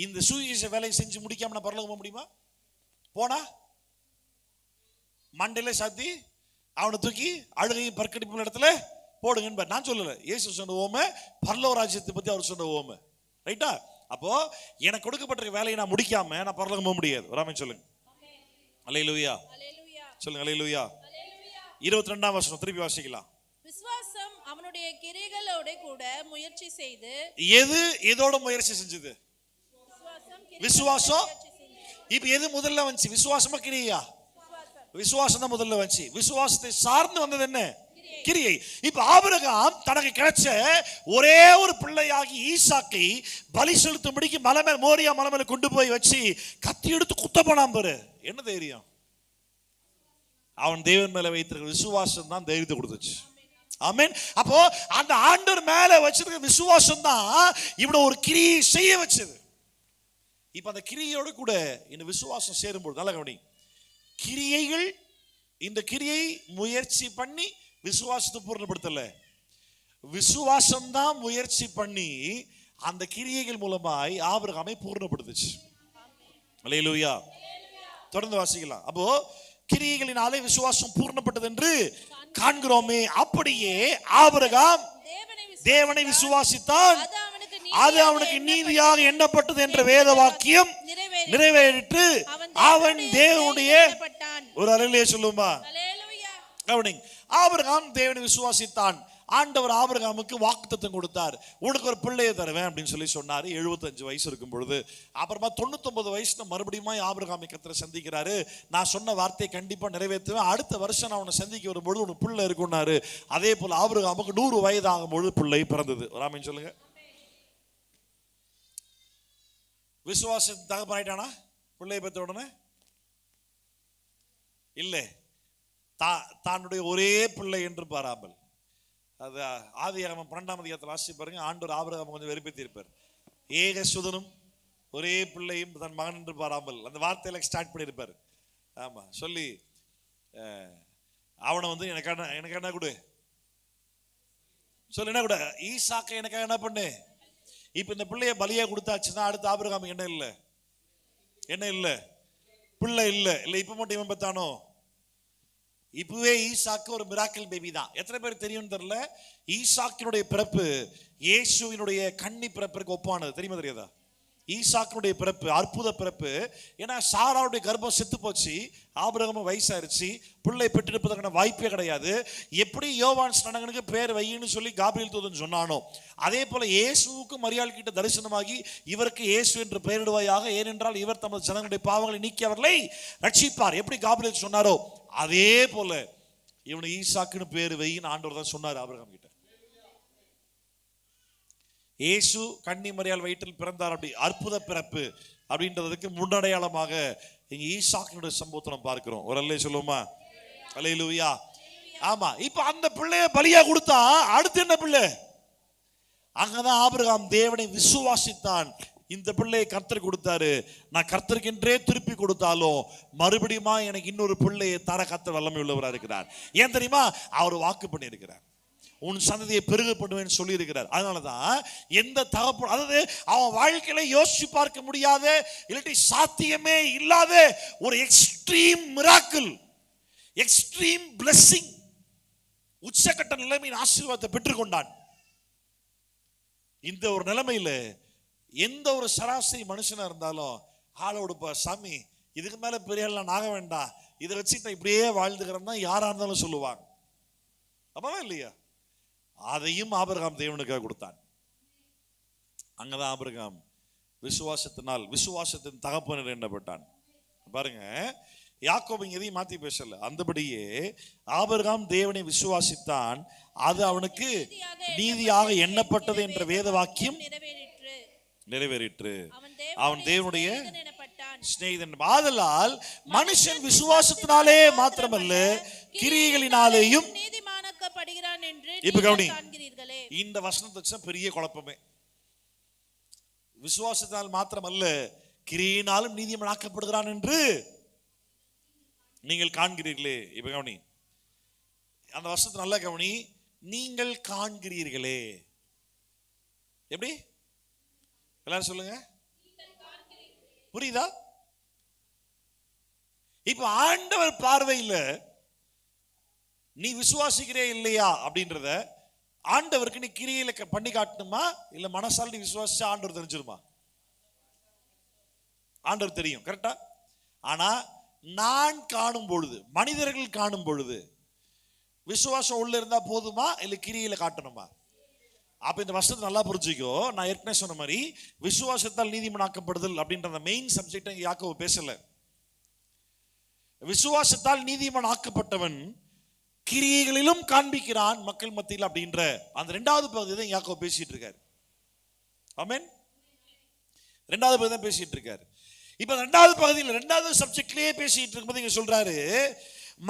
இந்த சுவிசேஷ வேலையை செஞ்சு முடிக்காம நான் பரலோகம் போக முடியுமா? போனா மண்டையில சாத்தி அவனை தூக்கி அழுகையும் பற்கடிப்பு இடத்துல போடுங்க. நான் சொல்லல, இயேசு சொன்ன ஓமை, பரலோக ராஜ்யத்தை பத்தி அவர் சொன்ன ஓமை. ரைட்டா? அப்போ எனக்கு கொடுக்கப்பட்ட வேலையை நான் முடிக்காம நான் பரலோகம் போக முடியாது. வராம சொல்லுங்க அல்லேலூயா. சொல்லுங்க அல்லேலூயா. 22ஆம் வசனம் திருப்பி வாசிக்கலாம். விசுவாசம் அவனுடைய கிரியைகளோட கூட முயற்சி செய்து. எது எதோட முயற்சி செஞ்சது? விசுவாசம். இப்ப எது முதல்ல வந்துச்சு? விசுவாசமா கிரியா? விசுவாசம் தான் முதல்ல வந்துச்சு. விசுவாசத்தை சார்ந்து வந்தது என்ன? கிரியை. இப்ப ஆபிரகாம் தனக்கு கிடைச்ச ஒரே ஒரு பிள்ளையாகி ஈசாக்கை பலி செலுத்தும்படிக்கு மலை மேல, மோரியா மலை மேல கொண்டு போய் வச்சு கத்தி எடுத்து குத்த போனான் பாரு. என்ன தைரியம்? அவன் தேவன் மேல வைத்திருக்கிற விசுவாசம் தான் தைரியத்தை கொடுத்துச்சு. ஆமென். அப்போ அந்த ஆண்டவர் மேல வச்சிருக்கிற விசுவாசம் தான் இவனை ஒரு கிரியை செய்ய வச்சது. இப்ப அந்த கிரியையோடு கூட இந்த விசுவாசம் சேரும்போது நல்ல கவனி, கிரியைகள், இந்த கிரியை முயற்சி பண்ணி விசுவாசத்தை பூர்ணப்படுத்தல, விசுவாசம் தான் முயற்சி பண்ணி அந்த கிரியைகள் மூலமாய் ஆபிரகாமை பூர்ணப்படுத்துச்சு. அல்லேலூயா. தொடர்ந்து வாசிக்கலாம். அப்போ கிரியைகளினாலே விசுவாசம் பூர்ணப்பட்டது என்று காண்கிறோமே, அப்படியே ஆபிரகாம் தேவனை விசுவாசித்தான், அது அவனுக்கு நீதியாக எண்ணப்பட்டது என்ற வேத வாக்கியம் நிறைவேறிட்டு அவன் தேவனுடைய ஒரு அல்லேலூயா சொல்லுமா. கவனிங்க, ஆபிரகாம் தேவனை விசுவாசித்தான். ஆண்டவர் ஆபிரகாமுக்கு வாக்குத்தத்தம் கொடுத்தார், உனக்கு ஒரு பிள்ளையை தருவேன் அப்படின்னு சொல்லி சொன்னாரு. 75 வயசு இருக்கும் பொழுது, அப்புறமா 99 வயசுல மறுபடியும் ஆபிரகாமை கர்த்தரை சந்திக்கிறாரு. நான் சொன்ன வார்த்தையை கண்டிப்பா நிறைவேற்றுவேன், அடுத்த வருஷம் நான் உன்னை சந்திக்க வரும்பொழுது உனக்கு பிள்ளை இருக்குன்னாரு. அதே போல ஆபிரகாமுக்கு 100 வயது ஆகும் பொழுது பிள்ளை பிறந்தது. ராமன் சொல்லுங்க. விசுவாசம் தகப்பனாயிட்டானா பிள்ளையை பெற்ற உடனே? இல்லை, தன்னுடைய ஒரே பிள்ளை என்று பாராமல். அது ஆதியாகமம் 12ஆம் அதிகாரத்தில் வாசி பாருங்க. ஆண்டவர் ஆபிரகாம் கொஞ்சம் வெறுப்பேத்தி இருப்பார். ஏக சுதனும் ஒரே பிள்ளையும் தன் மகன் என்று பாராமல் அந்த வார்த்தையில ஸ்டார்ட் பண்ணியிருப்பார். ஆமா, சொல்லி அவனை வந்து எனக்கு என்ன கொடு சொல்லு, என்ன கூட ஈசாக்கை எனக்காக என்ன பண்ணு. இப்ப இந்த பிள்ளைய பலியா கொடுத்தாச்சுன்னா அடுத்து ஆபிரகாம் என்ன இல்லை, என்ன இல்லை, பிள்ளை இல்லை. இல்லை இப்ப மட்டும் இவன் பத்தானோ? இப்பவே ஈசாக்கு ஒரு மிராக்கிள் பேபி தான். எத்தனை பேருக்கு தெரியும் தெரியல, ஈசாக்கினுடைய பிறப்பு இயேசுவினுடைய கன்னி பிறப்பிற்கு ஒப்பானது. தெரியுமா தெரியாதா? ஈசாக்கினுடைய பிறப்பு அற்புத பிறப்பு. ஏன்னா சாராவுடைய கர்ப்பம் செத்து போச்சு, ஆபிரகாமும் வயசாயிருச்சு, பிள்ளை பெற்றெடுப்பதற்கான வாய்ப்பே கிடையாது. எப்படி யோவான் ஸ்நானகனுக்கு பேர் வையின்னு சொல்லி காபிரியேல் தூதன் சொன்னானோ, அதே போல இயேசுவுக்கு மரியாள் கிட்ட தரிசனமாகி இவருக்கு இயேசு என்று பெயரிடுவாயாக, ஏனென்றால் இவர் தமது ஜனங்களுடைய பாவங்களை நீக்கி அவர்களை ரட்சிப்பார். எப்படி காபிரியேல் சொன்னாரோ அதே போல இவனை ஈசாக்குன்னு பேர் வையின்னு ஆண்டவர் தான் சொன்னார் ஆபிரகாம் கிட்ட. இயேசு கன்னி மரியாள் வயிற்றில் பிறந்தார், அப்படி அற்புத பிறப்பு அப்படின்றதுக்கு முன்னடையாளமாக இங்க ஈசாக்கினுடைய சம்பவத்தை நம்ம பார்க்கிறோம். ஒரு அல்லேலூயா சொல்லுமா. அல்லேலூயா. ஆமா, இப்ப அந்த பிள்ளைய பலியா கொடுத்தா அடுத்து என்ன பிள்ளை? அங்கதான் ஆபிரகாம் தேவனை விசுவாசித்தான். இந்த பிள்ளையை கர்த்தர் கொடுத்தாரு, நான் கர்த்தருக்கென்றே திருப்பி கொடுத்தாலும் மறுபடியும் எனக்கு இன்னொரு பிள்ளையை தர கர்த்தர் வல்லமை உள்ளவராக இருக்கிறார். ஏன் தெரியுமா? அவர் வாக்கு பண்ணி இருக்கிறார். உன் சந்ததியை பெருக பண்ணுவேன்னு சொல்லி இருக்கிறார். அதனாலதான் எந்த தகப்பன், அதாவது அவன் வாழ்க்கையில யோசிச்சு பார்க்க முடியாத, இல்லாட்டி சாத்தியமே இல்லாத ஒரு எக்ஸ்ட்ரீம் மிராக்கிள், எக்ஸ்ட்ரீம் பிளெஸிங், உச்சக்கட்ட நிலைமையின் ஆசீர்வாதத்தை பெற்றுக்கொண்டான். இந்த ஒரு நிலைமையில எந்த ஒரு சராசரி மனுஷனா இருந்தாலும் ஆளோடுப்பா சாமி, இதுக்கு மேல பெரிய ஆள் ஆக வேண்டாம், இதை வச்சுட்டு இப்படியே வாழ்ந்துக்கிறோம் தான் யாரா இருந்தாலும் சொல்லுவாங்க. ஆமாவா இல்லையா? அதையும் ஆபிரகாம் தேவனுக்காக கொடுத்தான். அங்கதான் ஆபிரகாம் விசுவாசத்தினால் விசுவாசத்தின் தகப்பனர் எண்ணப்பட்டான். பாருங்க, யாக்கோபு எதையும் மாத்தி பேசல. அந்தபடியே ஆபிரகாம் தேவனை விசுவாசித்தான், அது அவனுக்கு நீதியாக எண்ணப்பட்டது என்ற வேத வாக்கியம் நிறைவேறிற்று. அவன் தேவனுடைய சிநேகிதன். ஆதலால் மனுஷன் விசுவாசத்தினாலே மாத்திரமல்ல கிரியைகளினாலேயும் நீதிமானாக்கப்படுகிறான் என்று இப்ப கவனி, காண்கிறீர்களே. இந்த வசனத்தை பெரிய குழப்பமே. விசுவாசத்தினால் மாத்திரமல்ல கிரியினாலும் நீதிமானாக்கப்படுகிறான் என்று நீங்கள் காண்கிறீர்களே. இப்ப கவனி, அந்த வசனத்தை நல்லா கவனி. நீங்கள் காண்கிறீர்களே, எப்படி? எல்லாரும் சொல்லுங்க, புரியுதா? இப்ப ஆண்டவர் பார்வையில் நீ விசுவாசிக்கிறே இல்லையா அப்படின்றத ஆண்டவருக்கு நீ கிரியையில பண்ணி காட்டணுமா, இல்ல மனசால் நீ விசுவாசிச்சா ஆண்டவர் தெரிஞ்சிருமா? ஆண்டவர் தெரியும், கரெக்டா? ஆனா நான் காணும் பொழுது, மனிதர்கள் காணும் பொழுது விசுவாசம் உள்ள இருந்தா போதுமா, இல்ல கிரியையில காட்டணுமா? அப்ப இந்த வசனத்தை நல்லா புரிஞ்சுக்கோ. நான் ஏற்கனவே சொன்ன மாதிரி விசுவாசத்தால் நீதிமானாக்கப்படுதல் அப்படின்ற மெயின் சப்ஜெக்ட் யாக்கோபு பேசல. விசுவாசத்தால் நீதிமான் ஆக்கப்பட்டவன் கிரியைகளிலும் காண்பிக்கிறான் மக்கள் மத்தியில் அப்படின்ற அந்த இரண்டாவது பகுதி தான் யாக்கோபு பேசிட்டு இருக்காரு. ஆமென். இரண்டாவது பகுதி தான் பேசிட்டு இருக்காரு. இப்ப இரண்டாவது பகுதியில் இரண்டாவது சப்ஜெக்ட்லயே பேசிட்டு இருக்கும்போது இங்க சொல்றாரு,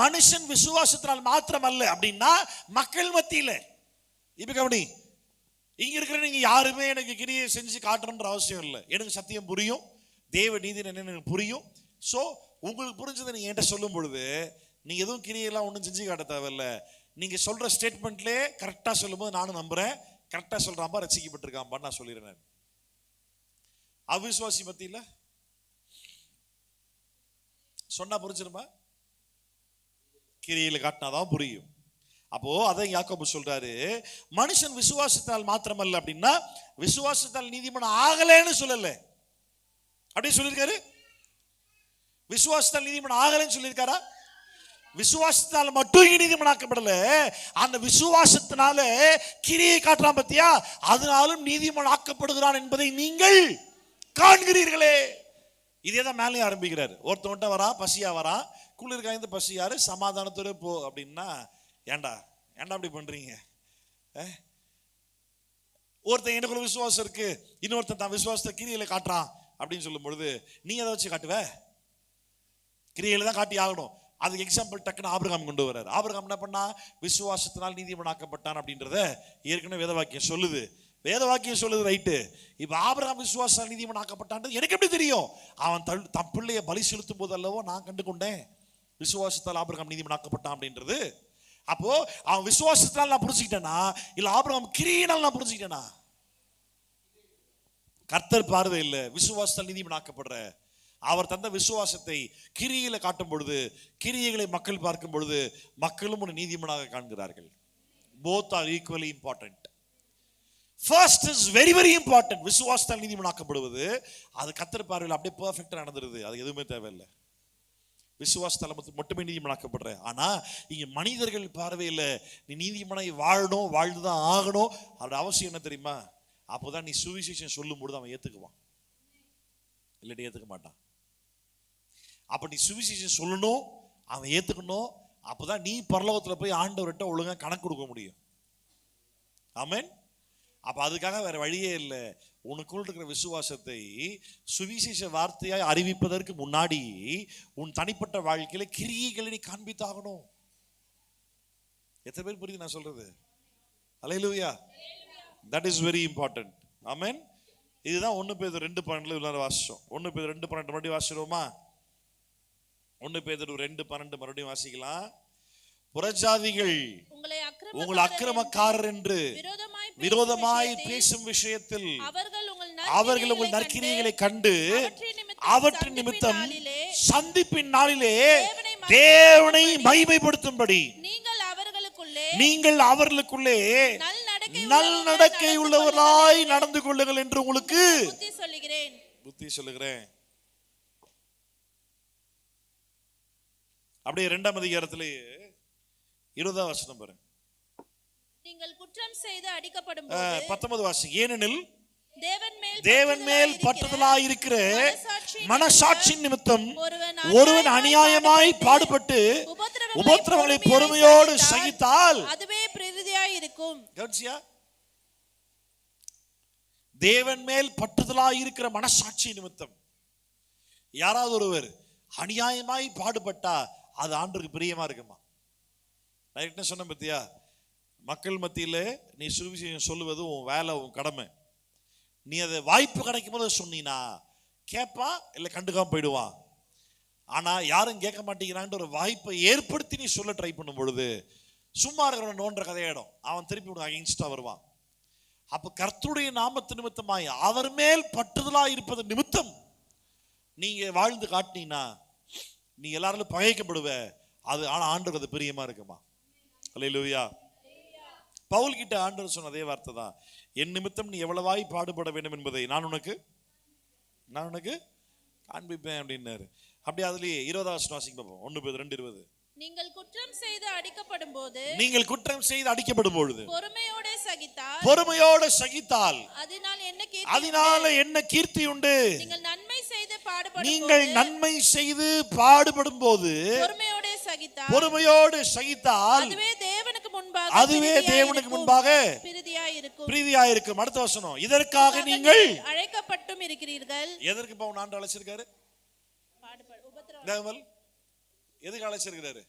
மனுஷன் விசுவாசத்தினால் மாத்திரம் அல்ல அப்படின்னா மக்கள் மத்தியில. இப்ப கவனி, இங்க இருக்கிற நீங்க யாருமே எனக்கு கிரியை செஞ்சு காட்டணும்ன்ற அவசியம் இல்லை. எனக்கு சத்தியம் புரியும், தேவ நீதி என்னன்னு எனக்கு புரியும். சோ உங்களுக்கு புரிஞ்சதை நீங்க என்கிட்ட சொல்லும் பொழுது நீங்க எதுவும் கிரியெல்லாம் ஒன்றும் செஞ்சு காட்ட தேவையில்ல. நீங்க சொல்ற ஸ்டேட்மெண்ட்லேயே கரெக்டா சொல்லும் போது நானும் நம்புறேன், கரெக்டா சொல்றாம்பா ரட்சிக்கப்பட்டிருக்காம்பா நான் சொல்லிடுறேன். அவிசுவாசி மத்தியில சொன்னா புரிஞ்சிருமா? கிரியில காட்டினாதான் புரியும். அப்போ அதான் யாக்கோபு சொல்றாரு, மனுஷன் விசுவாசத்தால் மாத்திரமல்ல அப்படின்னா விசுவாசத்தால் நீதிமான் ஆகலைன்னு சொல்லல, அப்படி சொல்லியிருக்காரு. விசுவாசத்தால் நீதிமான் ஆகலைன்னு சொல்லியிருக்காரா? விசுவாசத்தால் மட்டும் நீதிமானாக்கப்படல, அந்த விசுவாசத்தினால கிரியை காட்டுறான் பத்தியா, அதனாலும் நீதிமான் ஆக்கப்படுகிறான் என்பதை நீங்கள் காண்கிறீர்களே. இதே தான் மேலே ஆரம்பிக்கிறார். ஒருத்தவன்ட்ட வரா, பசியா வரா, குளிர் காய்ந்து பசியாரு, சமாதானத்தோட போ அப்படின்னா, ஏண்டா ஏண்டா அப்படி பண்றீங்க? ஒருத்தன் எனக்குள்ள விசுவாசம் இருக்கு, இன்னொருத்தன் தான் விசுவாசத்தை கிரியில காட்டுறான் அப்படின்னு சொல்லும் பொழுது நீ அதை வச்சு காட்டுவ? கிரியில தான் காட்டி ஆகணும். அதுக்கு எக்ஸாம்பிள் டக்குன்னு ஆபிரகாம் கொண்டு வர்றாரு. ஆபிரகாம் என்ன பண்ணா? விசுவாசத்தினால் நீதிமானாக்கப்பட்டான் அப்படின்றத ஏற்கனவே வேதவாக்கியம் சொல்லுது. வேதவாக்கியம் சொல்லுது, ரைட்டு. இப்ப ஆபிரகாம் விசுவாசத்தால் நீதிமானாக்கப்பட்டான் எனக்கு எப்படி தெரியும்? அவன் தன் பிள்ளைய பலி செலுத்தும் போது அல்லவோ நான் கண்டு கொண்டேன் விசுவாசத்தால் ஆபிரகாம் நீதிமானாக்கப்பட்டான் அப்படின்றது. அப்போ அவன் விசுவாசத்தினால் நான் புரிஞ்சுக்கிட்டேனா, இல்ல ஆபிரகாம் கிரியினால் நான் புரிஞ்சுக்கிட்டேனா? கர்த்தர் பார்வை இல்லை, விசுவாசத்தால் நீதிமானாக்கப்படுற அவர் தந்த விசுவாசத்தை கிரியில காட்டும் பொழுது, கிரியைகளை மக்கள் பார்க்கும் பொழுது மக்களும் ஒரு நீதிமானாக காண்கிறார்கள். Both are equally important. First is very very important. விசுவாசத்தால் நீதிமானாக்கப்படுவது அது கர்த்தர் பார்வையில் அப்படியே பெர்ஃபெக்ட்டா நடந்துருது, அது எதுவுமே தேவையில்லை. விசுவாசத்தால் மட்டுமே நீதிமானாக்கப்படுற. ஆனா இங்க மனிதர்கள் பார்வையில் நீ நீதிமானாய் வாழணும், வாழ்ந்துதான் ஆகணும். அதோட அவசியம் என்ன தெரியுமா? அப்போதான் நீ சுவிசேஷம் சொல்லும் பொழுது அவன் ஏத்துக்குவான், இல்லாட்டி ஏத்துக்க மாட்டான். அப்ப நீ சுவிசேஷம் சொல்லணும், அவன் ஏத்துக்கணும். அப்பதான் நீ பரலோகத்துல போய் ஆண்டவர்கிட்ட ஒழுங்கா கணக்கு கொடுக்க முடியும். ஆமென். அப்ப அதுக்காக வேற வழியே இல்லை. உனக்குள் இருக்கிற விசுவாசத்தை சுவிசேஷ வார்த்தையாய் அறிவிப்பதற்கு முன்னாடி உன் தனிப்பட்ட வாழ்க்கையில கிரியைகளை நீ காண்பித்தாகணும். எத்தனை பேர் புரியுது நான் சொல்றது? அல்லேலூயா. That is very important. ஆமென். இதுதான் 1 பேதுரு 2:12 உள்ளார வாசிச்சோம். 1 பேதுரு 2:12 மறுபடியும் வாசிச்சிரோமா? 1 பேதுரு 2:12 மறுபடியும் வாசிக்கலாம். புறஜாதிகள் உங்கள் அக்கிரமக்காரர் என்று விரோதமாய் பேசும் விஷயத்தில் அவர்கள் உங்கள் நற்கிரியைகளை கண்டு அவற்றின் நிமித்தம் சந்திப்பின் நாளிலே தேவனை மகிமைப்படுத்தும்படி நீங்கள் அவர்களுக்குள்ளே நல்நடக்கை உள்ளவர்களாய் நடந்து கொள்ளுங்கள் என்று உங்களுக்கு புத்தி சொல்லுகிறேன். அப்படியே 2ஆம் அதிகாரத்திலே 20ஆம் வசனம் பாருங்க. நீங்கள் குற்றம் செய்து அடிக்கப்படும் 19 வாசி. ஏனெனில் தேவன் மேல் பற்றுதலாய் இருக்கிற மனசாட்சியின் நிமித்தம் ஒருவன் அநியாயமாய் பாடுபட்டு உபத்திரவங்களை பொறுமையோடு சகித்தால் அதுவே பிரீதியாய் இருக்கும். தேவன் மேல் பற்றுதலாய் இருக்கிற மனசாட்சி நிமித்தம் யாராவது ஒருவர் அநியாயமாய் பாடுபட்டா அது ஆண்டவருக்கு பிரியமா இருக்குமா? நான் என்ன சொன்ன பத்தியா, மக்கள் மத்தியில நீ சுவிசேஷம் சொல்லுவது உன் வேலை, உன் கடமை. நீ அதை வாய்ப்பு கிடைக்கும் போது சொன்னீனா கேட்பா இல்லை கண்டுக்காம போயிடுவான். ஆனா யாரும் கேட்க மாட்டேங்கிறான் ஒரு வாய்ப்பை ஏற்படுத்தி நீ சொல்ல ட்ரை பண்ணும் பொழுது சும்மா இருக்கிறவன் நோன்ற கதையிடும், அவன் திருப்பி உனக்கு அகைன்ஸ்டா வருவான். அப்ப கர்த்தருடைய நாமத்து நிமித்தமாய் அவர் மேல் பற்றுதலா இருப்பது நிமித்தம் நீங்க வாழ்ந்து காட்டினீங்கன்னா நீ எல்லாரும் பகைக்கப்படுவ. அது ஆனா ஆண்டவர் அது பிரியமா இருக்குமா? அல்லேலூயா. பவுல் கிட்ட ஆண்டவர் சொன்ன அதே வார்த்தை தான், என் நிமித்தம் நீ எவ்வளவாய் பாடுபட வேண்டும் என்பதை நான் உனக்கு காண்பிப்பேன் அப்படின்னாரு. அப்படி அதுலயே 20ஆம் வசனம் வாசிங்க பாப்போம். 1 Peter 2:20. நீங்கள் குற்றம் செய்து அடிக்கப்படும் பொழுது பொறுமையோடு சகித்தால் அதனால என்ன கீர்த்தி உண்டு. நீங்கள் நன்மை செய்து பாடுபடும் போது பொறுமையோடு சகித்தால் அதுவே தேவனுக்கு முன்பாக பிரீதியாய் இருக்கும். அடுத்த வசனம், இதற்காக நீங்கள் அழைக்கப்பட்டும் இருக்கிறீர்கள். எதற்கு பவுன் ஆண்டு அழைச்சிருக்காரு? எதுக்கு அழைச்சிருக்கிறாரு?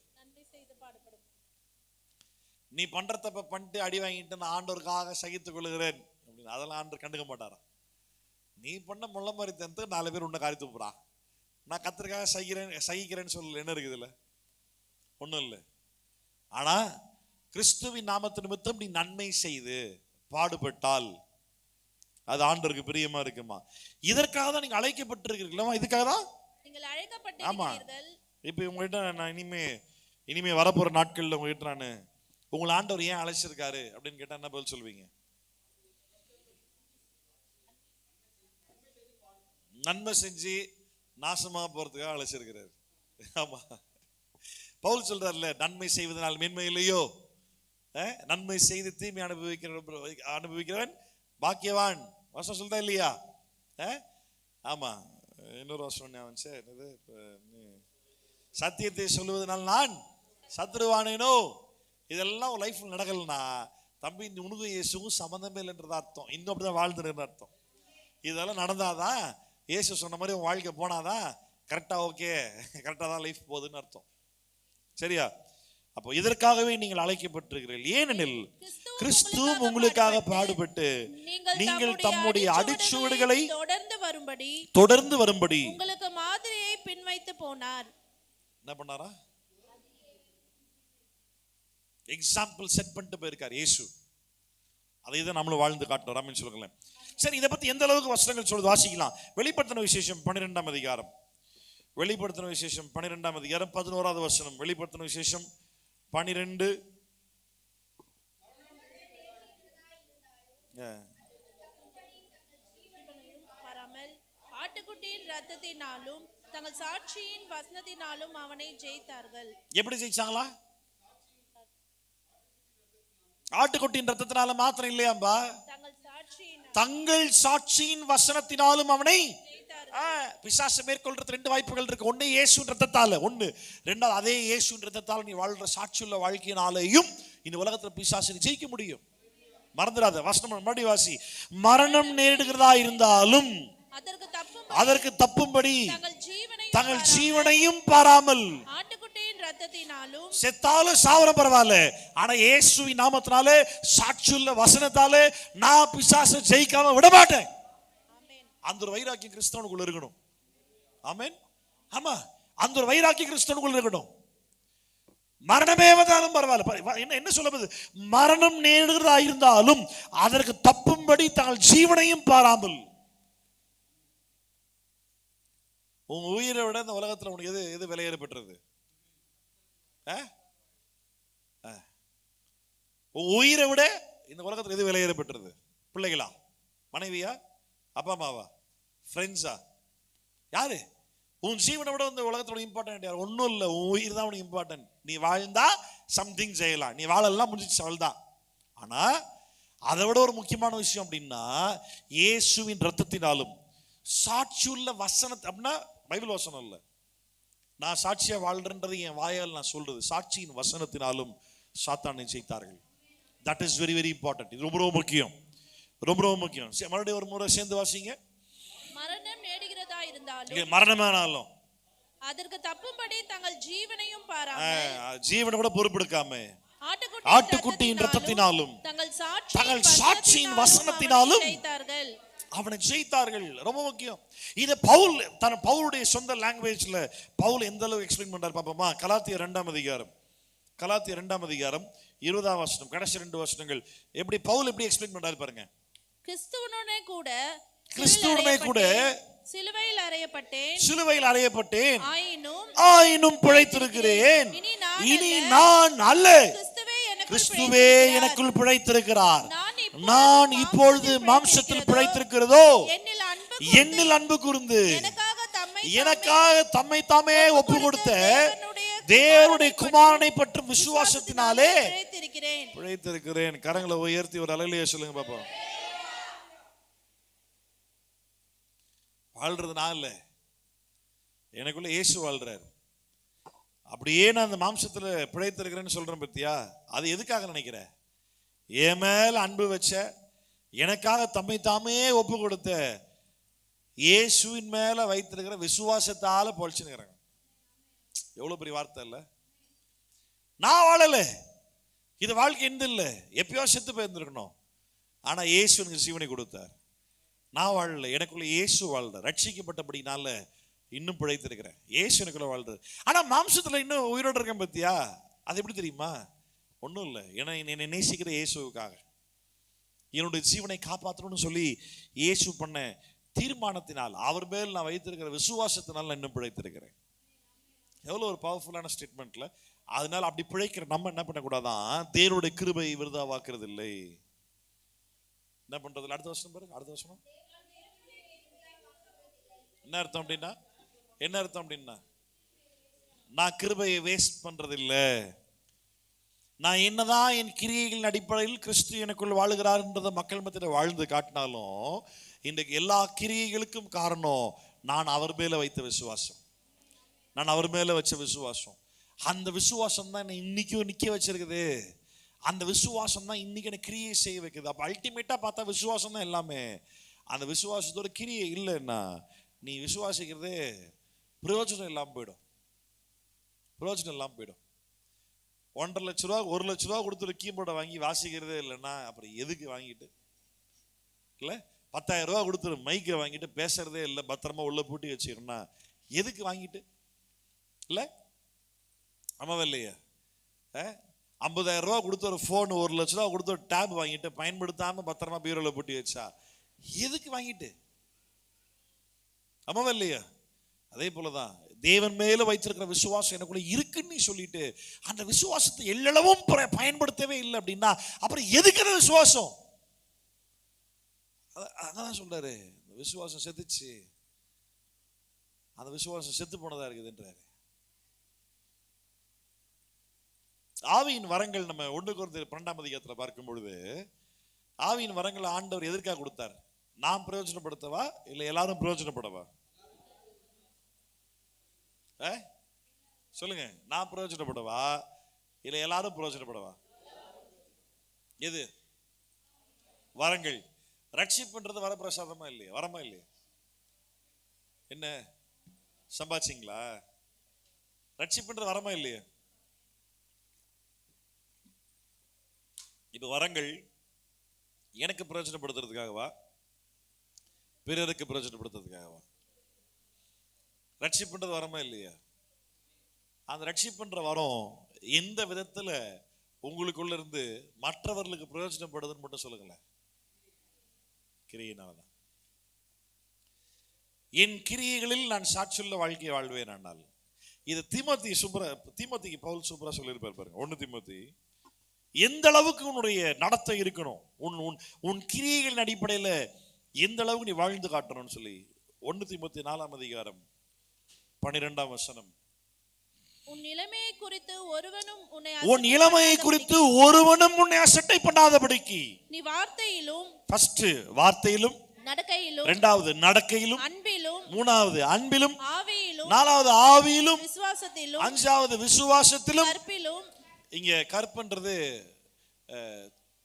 நீ பண்ற தப்ப பண்ணிட்டு அடி வாங்கிட்டு நான் ஆண்டவருக்காக சகித்துக் கொள்கிறேன் அப்படின்னு அதெல்லாம் ஆண்டவர் கண்டுக்க மாட்டாரா? நீ பண்ண முள்ள மாதிரி தந்து 4 பேர் உன்னை காரித்து போறான். நான் கத்திரிக்காக சகிக்கிறேன்னு சொல்லல, என்ன இருக்குது இல்ல? ஒண்ணும் இல்லை. ஆனா கிறிஸ்துவின் நாமத்து நிமித்தம் நீ நன்மை செய்து பாடுபட்டால் அது ஆண்டவருக்கு பிரியமா இருக்குமா? இதற்காக தான் நீங்க அழைக்கப்பட்டிருக்கிறீங்களா? இதுக்காக தான் நீங்கள் அழைக்கப்பட்டிருக்கிறீர்கள். இப்ப உங்ககிட்ட நான் இனிமே வரப்போற நாட்கள்ல உங்ககிட்ட நான் உங்களை ஆண்டவர் ஏன் அழைச்சிருக்காரு அப்படின்னு கேட்டா என்ன பதில் சொல்வீங்க? நன்மை செஞ்சு நாசமா போறதுக்காக அழைச்சிருக்கிறாரு. ஆமா, பவுல் சொல்றாருல, நன்மை செய்வதனால் மேன்மை இல்லையோ, நன்மை செய்து தீமை அனுபவிக்கிறவன் பாக்கியவான். வசனம் சொல்றா இல்லையா? ஆமா, இன்னொரு வசனம் என்னது, சத்தியத்தை சொல்லுவதனால் நான் சத்துருவானேனோ. இதெல்லாம் லைஃப்ல நடக்கலனா தம்பி உனக்கு இயேசுவும் சம்பந்தமே இல்லைன்றது அர்த்தம். இன்னும் அப்படிதான் வாழ்ந்துருன்னு அர்த்தம். இதெல்லாம் நடந்தாதான் இயேசு சொன்ன மாதிரி உன் வாழ்க்கை போனாதான் கரெக்டா, ஓகே கரெக்டா தான் லைஃப் போகுதுன்னு அர்த்தம். சரியா? அப்போ இதற்காகவே நீங்கள் அழைக்கப்பட்டிருக்கிறீர்கள். ஏனெனில் கிறிஸ்து உங்களுக்காக பாடுபட்டு நீங்கள் தம்முடைய அடிச்சுவடுகளை தொடர்ந்து வரும்படி உங்களுக்கு மாதிரியை பின்வைத்து போனார். என்ன பண்ணாரா? எக்ஸாம்பிள் செட் பண்ணிட்டு போயிருக்கார் இயேசு. அதை தான் நம்மளும் வாழ்ந்து காட்டணும். ராமன் சொல்லுங்களேன். சரி, இதை பத்தி எந்த அளவுக்கு வசனங்கள் சொல்றது வாசிக்கலாம். வெளிப்படுத்தின விசேஷம் 12ஆம் அதிகாரம். வெளிப்படுத்தின விசேஷம் 12ஆம் அதிகாரம் 11வது வசனம். வெளிப்படுத்தின விசேஷம் 12. ஆட்டுக்குட்டியின் இரத்தத்தினாலும் தங்கள் சாட்சியின் வசனத்தினாலும் அவனை ஜெயித்தார்கள். எப்படி ஜெயிச்சாங்களா? ஆட்டுக்குட்டியின் இரத்தத்தினால மாத்திரம் இல்லையாம்பா, தங்கள் சாட்சியின் வசனத்தினாலும் அவனை. பிசாசு மேற்கொள்றது 2 வாய்ப்புகள் இருக்கு. ஒண்ணு இயேசுவின் இரத்தத்தால, ஒண்ணு. ரெண்டாவது அதே இயேசுவின் இரத்தத்தால நீ வாழ்ற சாட்சியுள்ள வாழ்க்கையினாலேயும் இந்த உலகத்துல பிசாசு ஜெயிக்க முடியும். மறந்துடாத வசனம் மறுபடி வாசி. மரணம் நேரிடுகிறதா இருந்தாலும் அதற்கு தப்பும்படி தங்கள் ஜீவனையும் பாராமல் செத்தாலும் சாவரம் பரவாயில்ல, ஆனா இயேசுவின் நாமத்தினாலே சாட்சியுள்ள வசனத்தாலே நான் பிசாசை ஜெயிக்காம விட மாட்டேன். அந்த ஒரு வைராக்கியம் கிறிஸ்தவனுக்குள்ள இருக்கணும். ஆமென். ஆமா, அந்த ஒரு வைராக்கியம் கிறிஸ்தவனுக்குள்ள இருக்கணும். மரணமே வந்தாலும் பரவாயில்ல. என்ன சொல்லுவது? மரணம் நேருகிறதா இருந்தாலும் அதற்கு தப்பும்படி தங்கள் ஜீவனையும் பாராமல். உங்க உயிரை விட இந்த உலகத்துல உனக்கு எது விலையேற பெற்றது? உன் உயிரை விட இந்த உலகத்துல எது விலையேற பெற்றது? பிள்ளைகளா, மனைவியா, அப்பா அம்மாவா, ஃப்ரெண்ட்ஸா, யாரு? உன் ஜீவனை விட இந்த உலகத்தோட இம்பார்ட்டன்ட் யார்? ஒன்றும் இல்லை, உன் உயிர் தான் உனக்கு இம்பார்ட்டன்ட். நீ வாழ்ந்தா சம்திங் செய்யலாம், நீ வாழலாம் முடிஞ்சிச்சு, அவள் தான். ஆனா அதை விட ஒரு முக்கியமான விஷயம் அப்படின்னா, இயேசுவின் ரத்தத்தினாலும் சாட்சியுள்ள வசனத்தை, அப்படின்னா பைபிள் வசனம் இல்லை, நான் சாட்சியா வாழ்றேன்றது என் வாயால் நான் சொல்றது, சாட்சியின் வசனத்தினாலும் சாத்தானை ஜெயித்தார்கள். That is very very important. இது ரொம்ப ரொம்ப முக்கியம், ரொம்ப ரொம்ப முக்கியம். மறுபடியும் ஒரு முறை சேர்ந்து வாசிங்க. மரணம் நேடுகிறதா இருந்தாலும், மரணமானாலும் அதற்கு தப்பும்படி தங்கள் ஜீவனையும் பாராமல், ஜீவனை கூட பொறுப்பெடுக்காம ஆட்டுக்குட்டியின் ரத்தத்தினாலும் தங்கள் சாட்சியின் வசனத்தினாலும் அவனை ஜெயித்தார்கள். ரொம்ப முக்கியம். இதை பவுலுடைய சொந்த லாங்குவேஜ்ல பவுல் எந்த அளவுக்கு எக்ஸ்பிளைன் பண்றாரு பாப்போமா? கலாத்தியர் 2ஆம் அதிகாரம், கலாத்தியர் 2ஆம் அதிகாரம் 20ஆம் வசனம், கடைசி 2 வசனங்கள் எப்படி பவுல் எப்படி எக்ஸ்பிளைன் பண்றாரு பாருங்க. கிறிஸ்துவுடனே கூட சிலுவையில் அறையப்பட்டேன், ஆயினும் பிழைத்திருக்கிறேன். இனி நான் அல்ல, கிறிஸ்துவே எனக்குள் பிழைத்திருக்கிறார். நான் இப்பொழுது மாம்சத்தில் பிழைத்திருக்கிறதோ என்னில் அன்பு கூர்ந்து எனக்காக தம்மை தாமே ஒப்பு கொடுத்த தேவனுடைய குமாரனை பற்றும் விசுவாசத்தினாலே பிழைத்திருக்கிறேன். கரங்களை உயர்த்தி ஒரு அல்லேலூயா சொல்லுங்க பாப்போம். வாழ்றது நான் இல்லை, எனக்குள்ள இயேசு வாழ்றாரு. அப்படியே நான் அந்த மாம்சத்துல பிழைத்திருக்கிறேன்னு சொல்றேன் பத்தியா? அது எதுக்காக நினைக்கிற? என் மேல அன்பு வச்ச, எனக்காக தம்மை தாமே ஒப்பு கொடுத்த இயேசுவின் மேல வைத்திருக்கிற விசுவாசத்தால பொழைச்சுன்னு. எவ்வளவு பெரிய வார்த்தை இல்ல? நான் வாழல, இது வாழ்க்கை எந்த இல்லை, எப்பயோ செத்து போயிருந்திருக்கணும். ஆனா இயேசு எனக்கு ஜீவனை கொடுத்தார். நான் வாழல, எனக்குள்ள இயேசு வாழ்ற. ரட்சிக்கப்பட்டபடினால இன்னும் பிழைத்திருக்கிறேன், இயேசு எனக்குள்ள வாழ்றது. ஆனா மாம்சத்துல இன்னும் உயிரோடு இருக்கேன் பத்தியா? அது எப்படி தெரியுமா? ஒன்றும் இல்லை, ஏன்னா என்னை நேசிக்கிற இயேசுவுக்காக என்னுடைய ஜீவனை காப்பாற்றணும்னு சொல்லி இயேசு பண்ண தீர்மானத்தினால், அவர் மேல் நான் வைத்திருக்கிற விசுவாசத்தினால் நான் இன்னும் பிழைத்திருக்கிறேன். எவ்வளோ ஒரு பவர்ஃபுல்லான ஸ்டேட்மெண்ட்ல. அதனால அப்படி பிழைக்கிற நம்ம என்ன பண்ணக்கூடாதான்? தேவனுடைய கிருபை விருதாவாக்குறது இல்லை. என்ன பண்றது? அடுத்த வருஷம் பாருங்க, அடுத்த வருஷம் என்ன அர்த்தம் அப்படின்னா, என்ன அர்த்தம் அப்படின்னா, நான் கிருபையை வேஸ்ட் பண்றது இல்லை. நான் என்னதான் என் கிரியைகளின் அடிப்படையில் கிறிஸ்து எனக்குள் வாழுகிறார்ன்றதை மக்கள் மத்தியில் வாழ்ந்து காட்டினாலும், இன்றைக்கு எல்லா கிரியைகளுக்கும் காரணம் நான் அவர் மேல வைத்த விசுவாசம், நான் அவர் மேல வச்ச விசுவாசம். அந்த விசுவாசம் தான் என்னை இன்னைக்கும் நிக்க வச்சிருக்குது. அந்த விசுவாசம் தான் இன்னைக்கு எனக்கு கிரியை செய்ய வைக்குது. அப்ப அல்டிமேட்டா பார்த்தா விசுவாசம் தான் எல்லாமே. அந்த விசுவாசத்தோட கிரியை இல்லைன்னா நீ விசுவாசிக்கிறதே பிரயோஜனம் இல்லாமல் போயிடும், பிரயோஜனம் இல்லாமல் போயிடும். 1.5 லட்ச ரூபா 1 லட்ச ரூபா கொடுத்துட்டு கீபோர்டை வாங்கி வாசிக்கிறதே இல்லைன்னா அப்புறம் எதுக்கு வாங்கிட்டு இல்லை? 10,000 ரூபா கொடுத்துரு மைக்கை வாங்கிட்டு பேசுறதே இல்லை, பத்திரமா உள்ள பூட்டி வச்சுக்கணும்னா எதுக்கு வாங்கிட்டு இல்லை? ஆமாவா இல்லையா? 50,000 ரூபா கொடுத்து ஒரு ஃபோன், 1 லட்ச ரூபா கொடுத்து ஒரு டேப் வாங்கிட்டு பயன்படுத்தாம பத்திரமா பீரோல பூட்டி வச்சா எதுக்கு வாங்கிட்டு? ஆமாவா இல்லையா? அதே போலதான் தேவன் மேல வைத்திருக்கிற விசுவாசம் எனக்குள்ள இருக்குன்னு சொல்லிட்டு அந்த விசுவாசத்தை எல்லளவும் பயன்படுத்தவே இல்லை அப்படின்னா அப்புறம் எதுக்கு அந்த விசுவாசம்? அதான் சொல்றாரு, விசுவாசம் செத்துச்சு, அந்த விசுவாசம் செத்து போனதா இருக்குதுன்றாரு. ஆவியின் வரங்கள் நம்ம 1 கொரிந்தியர் 12ஆம் அதிகாரத்துல பார்க்கும் பொழுது, ஆவியின் வரங்கள் ஆண்டவர் எதற்காக கொடுத்தார்? நாம் பிரயோஜனப்படுத்தவா இல்லை எல்லாரும் பிரயோஜனப்படவா? சொல்லுங்க, நான் பிரயோஜனப்படவா இல்லை எல்லாரும் பிரயோஜனப்படவா? எது? வரங்கள். ரட்சிப்புன்றது வரப்பிரசாதமா இல்லையா? வரமா இல்லையா? என்ன சம்பாதிச்சிங்களா? ரட்சிப்புன்றது வரமா இல்லையா? இப்ப வரங்கள் எனக்கு பிரயோஜனப்படுத்துறதுக்காகவா பிறருக்கு பிரயோஜனப்படுத்துறதுக்காகவா? ரட்சிப்புன்றது வரமா இல்லையா? அந்த ரட்சிப்புன்ற வரம் எந்த விதத்துல உங்களுக்குள்ள இருந்து மற்றவர்களுக்கு பிரயோஜனப்படுதுன்னு மட்டும் சொல்லுங்களேன். கிரியையினாலதான். என் கிரியைகளில் நான் சாட்சியுள்ள வாழ்க்கையை வாழ்வேன். ஆனால் இது தீமோத்திக்கு பவுல் சூப்பரா சொல்லியிருப்பார் பாருங்க. 1 தீமோத்தி, எந்த அளவுக்கு உன்னுடைய நடத்தை இருக்கணும், உன் கிரியைகளின் அடிப்படையில எந்த அளவுக்கு நீ வாழ்ந்து காட்டணும்னு சொல்லி 1 தீமோத்தி 4ஆம் அதிகாரம் 12ஆம் வசனம். உன் இளமையை குறித்து ஒருவனும் உன்னை அசட்டை பண்ணாதபடிக்கு நீ வார்த்தையிலும் நடக்கையிலும், இரண்டாவது நடக்கையிலும், அன்பிலும், மூணாவது அன்பிலும், ஆவியிலும், நாலாவது ஆவியிலும், விசுவாசத்திலும், அஞ்சாவது விசுவாசத்திலும், கற்பிலும். இங்க கற்பன்றது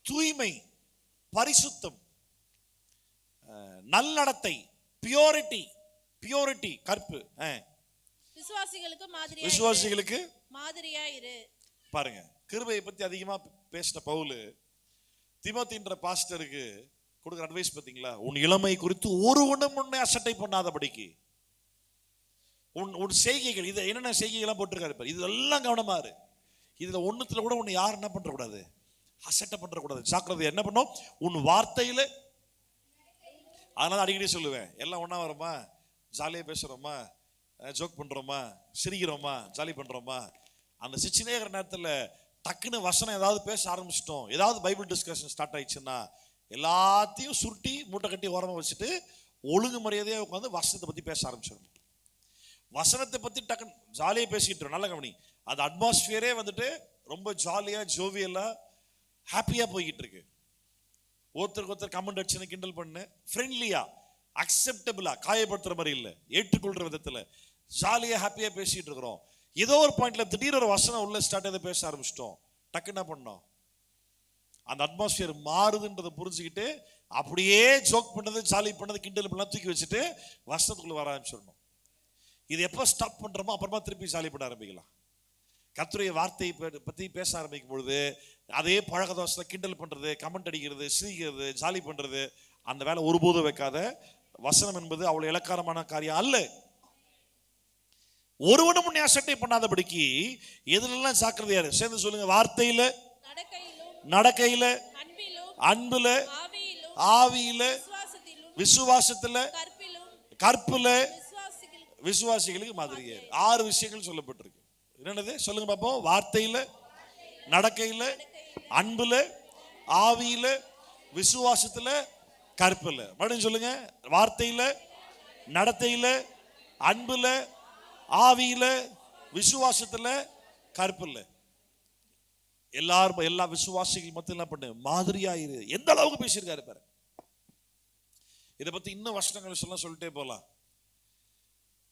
தூய்மை, பரிசுத்தம், நல்லடத்தை, பியூரிட்டி கற்பு. விசுவாசிகளுக்கு மாதிரியா இரு. பாருங்க, கிருபையை பத்தி அதிகமா பேசின பவுல் தீமோத்தின்ற பாஸ்டருக்கு கொடுக்குற அட்வைஸ் பார்த்தீங்களா? உன் இளமை குறித்து ஒருவனும் உன்னை அசட்டை பண்ணாதபடிக்கு உன் செய்கைகள், இது என்னென்ன செய்கைகள்லாம் போட்டிருக்காரு, இதெல்லாம் கவனமா இரு. இதுல ஒண்ணுத்துல கூட உன்னை யாரும் என்ன பண்ற கூடாது, அசட்டை பண்ற கூடாது. ஜாக்கிரதை. என்ன பண்ணும்? உன் வார்த்தையில. அதனால அடிக்கடி சொல்லுவேன், எல்லாம் ஒண்ணா வரோமா, ஜாலியா பேசுறோமா, ஜோக் பண்றோமா, சிரிக்கிறோமா, ஜாலி பண்றோமா, அந்த சிச்சினே இருக்கிற நேரத்துல டக்குன்னு வசனம் ஏதாவது பேச ஆரம்பிச்சிட்டோம், ஏதாவது பைபிள் டிஸ்கஷன் ஸ்டார்ட் ஆயிடுச்சுன்னா எல்லாத்தையும் சுருட்டி மூட்டை கட்டி ஓரமா வச்சுட்டு ஒழுங்கு மரியாதையா உட்காந்து வசனத்தை பத்தி பேச ஆரம்பிச்சிடணும். வசனத்தை பத்தி டக்குன்னு ஜாலியா பேசிட்டு, நல்ல கவனி, அது அட்மாஸ்பியரே வந்துட்டு ரொம்ப ஜாலியா ஜோவியலா ஹாப்பியா போய்கிட்டு இருக்கு. ஒருத்தருக்கு ஒருத்தர் கமெண்ட் அடிச்சுன்னு கிண்டல் பண்ணு, ஃப்ரெண்ட்லியா, அக்செப்டபிளா, காயப்படுத்துற மாதிரி இல்லை, ஏற்றுக்கொள்ற விதத்துல ஜாலியா ஹாப்பியா பேசிட்டு இருக்கிறோம். ஏதோ ஒரு பாயிண்ட்ல திடீர் ஒரு வசனம் உள்ள ஸ்டார்ட் ஆகி பேச ஆரம்பிச்சிட்டோம். டக்கு என்ன பண்ணோம், அந்த அட்மாஸ்பியர் மாறுதுன்றதை புரிஞ்சுக்கிட்டு அப்படியே ஜோக் பண்ணது, ஜாலி பண்ணது, கிண்டல் பண்ணலாம் தூக்கி வச்சுட்டு வசனத்துக்குள்ள வர ஆரம்பிச்சிடணும். இது எப்போ ஸ்டாப் பண்றோமோ அப்புறமா திருப்பி ஜாலி பண்ண ஆரம்பிக்கலாம். கர்த்தருடைய வார்த்தையை பத்தி பேச ஆரம்பிக்கும் பொழுது அதே பழக்கதோஷத்துல கிண்டல் பண்றது, கமெண்ட் அடிக்கிறது, சிரிக்கிறது, ஜாலி பண்றது, அந்த வேலை ஒருபோதும் வைக்காத. வசனம் என்பது அவ்வளவு இலக்காரமான காரியம் அல்ல. ஒருவனும் உன்னை அசட்டை பண்ணாதபடிக்கு எதுலாம் ஜாக்கிரதையா இரு. சேர்ந்து சொல்லுங்க, வார்த்தையில, நடக்கையில, அன்புல, ஆவியில, விசுவாசத்துல, கற்புல, விசுவாசிகளுக்கு மாதிரியா இரு. 6 விஷயங்கள் சொல்லப்பட்டிருக்கு. என்னது சொல்லுங்க பாப்போம். வார்த்தையில, நடக்கையில, அன்புல, ஆவியில, விசுவாசத்துல, கற்புல. மறுபடியும் சொல்லுங்க, வார்த்தையில, நடத்தையில, அன்புல, ஆவியில, விசுவாசத்துல, கற்புல. எல்லா விசுவாசிகள் மத்தியில் என்ன பண்ணு, மாதிரியா இரு. எந்த அளவுக்கு பேசியிருக்காரு பாரு. இதை பத்தி இன்னும் வசனங்கள் சொல்லிட்டே போலாம்.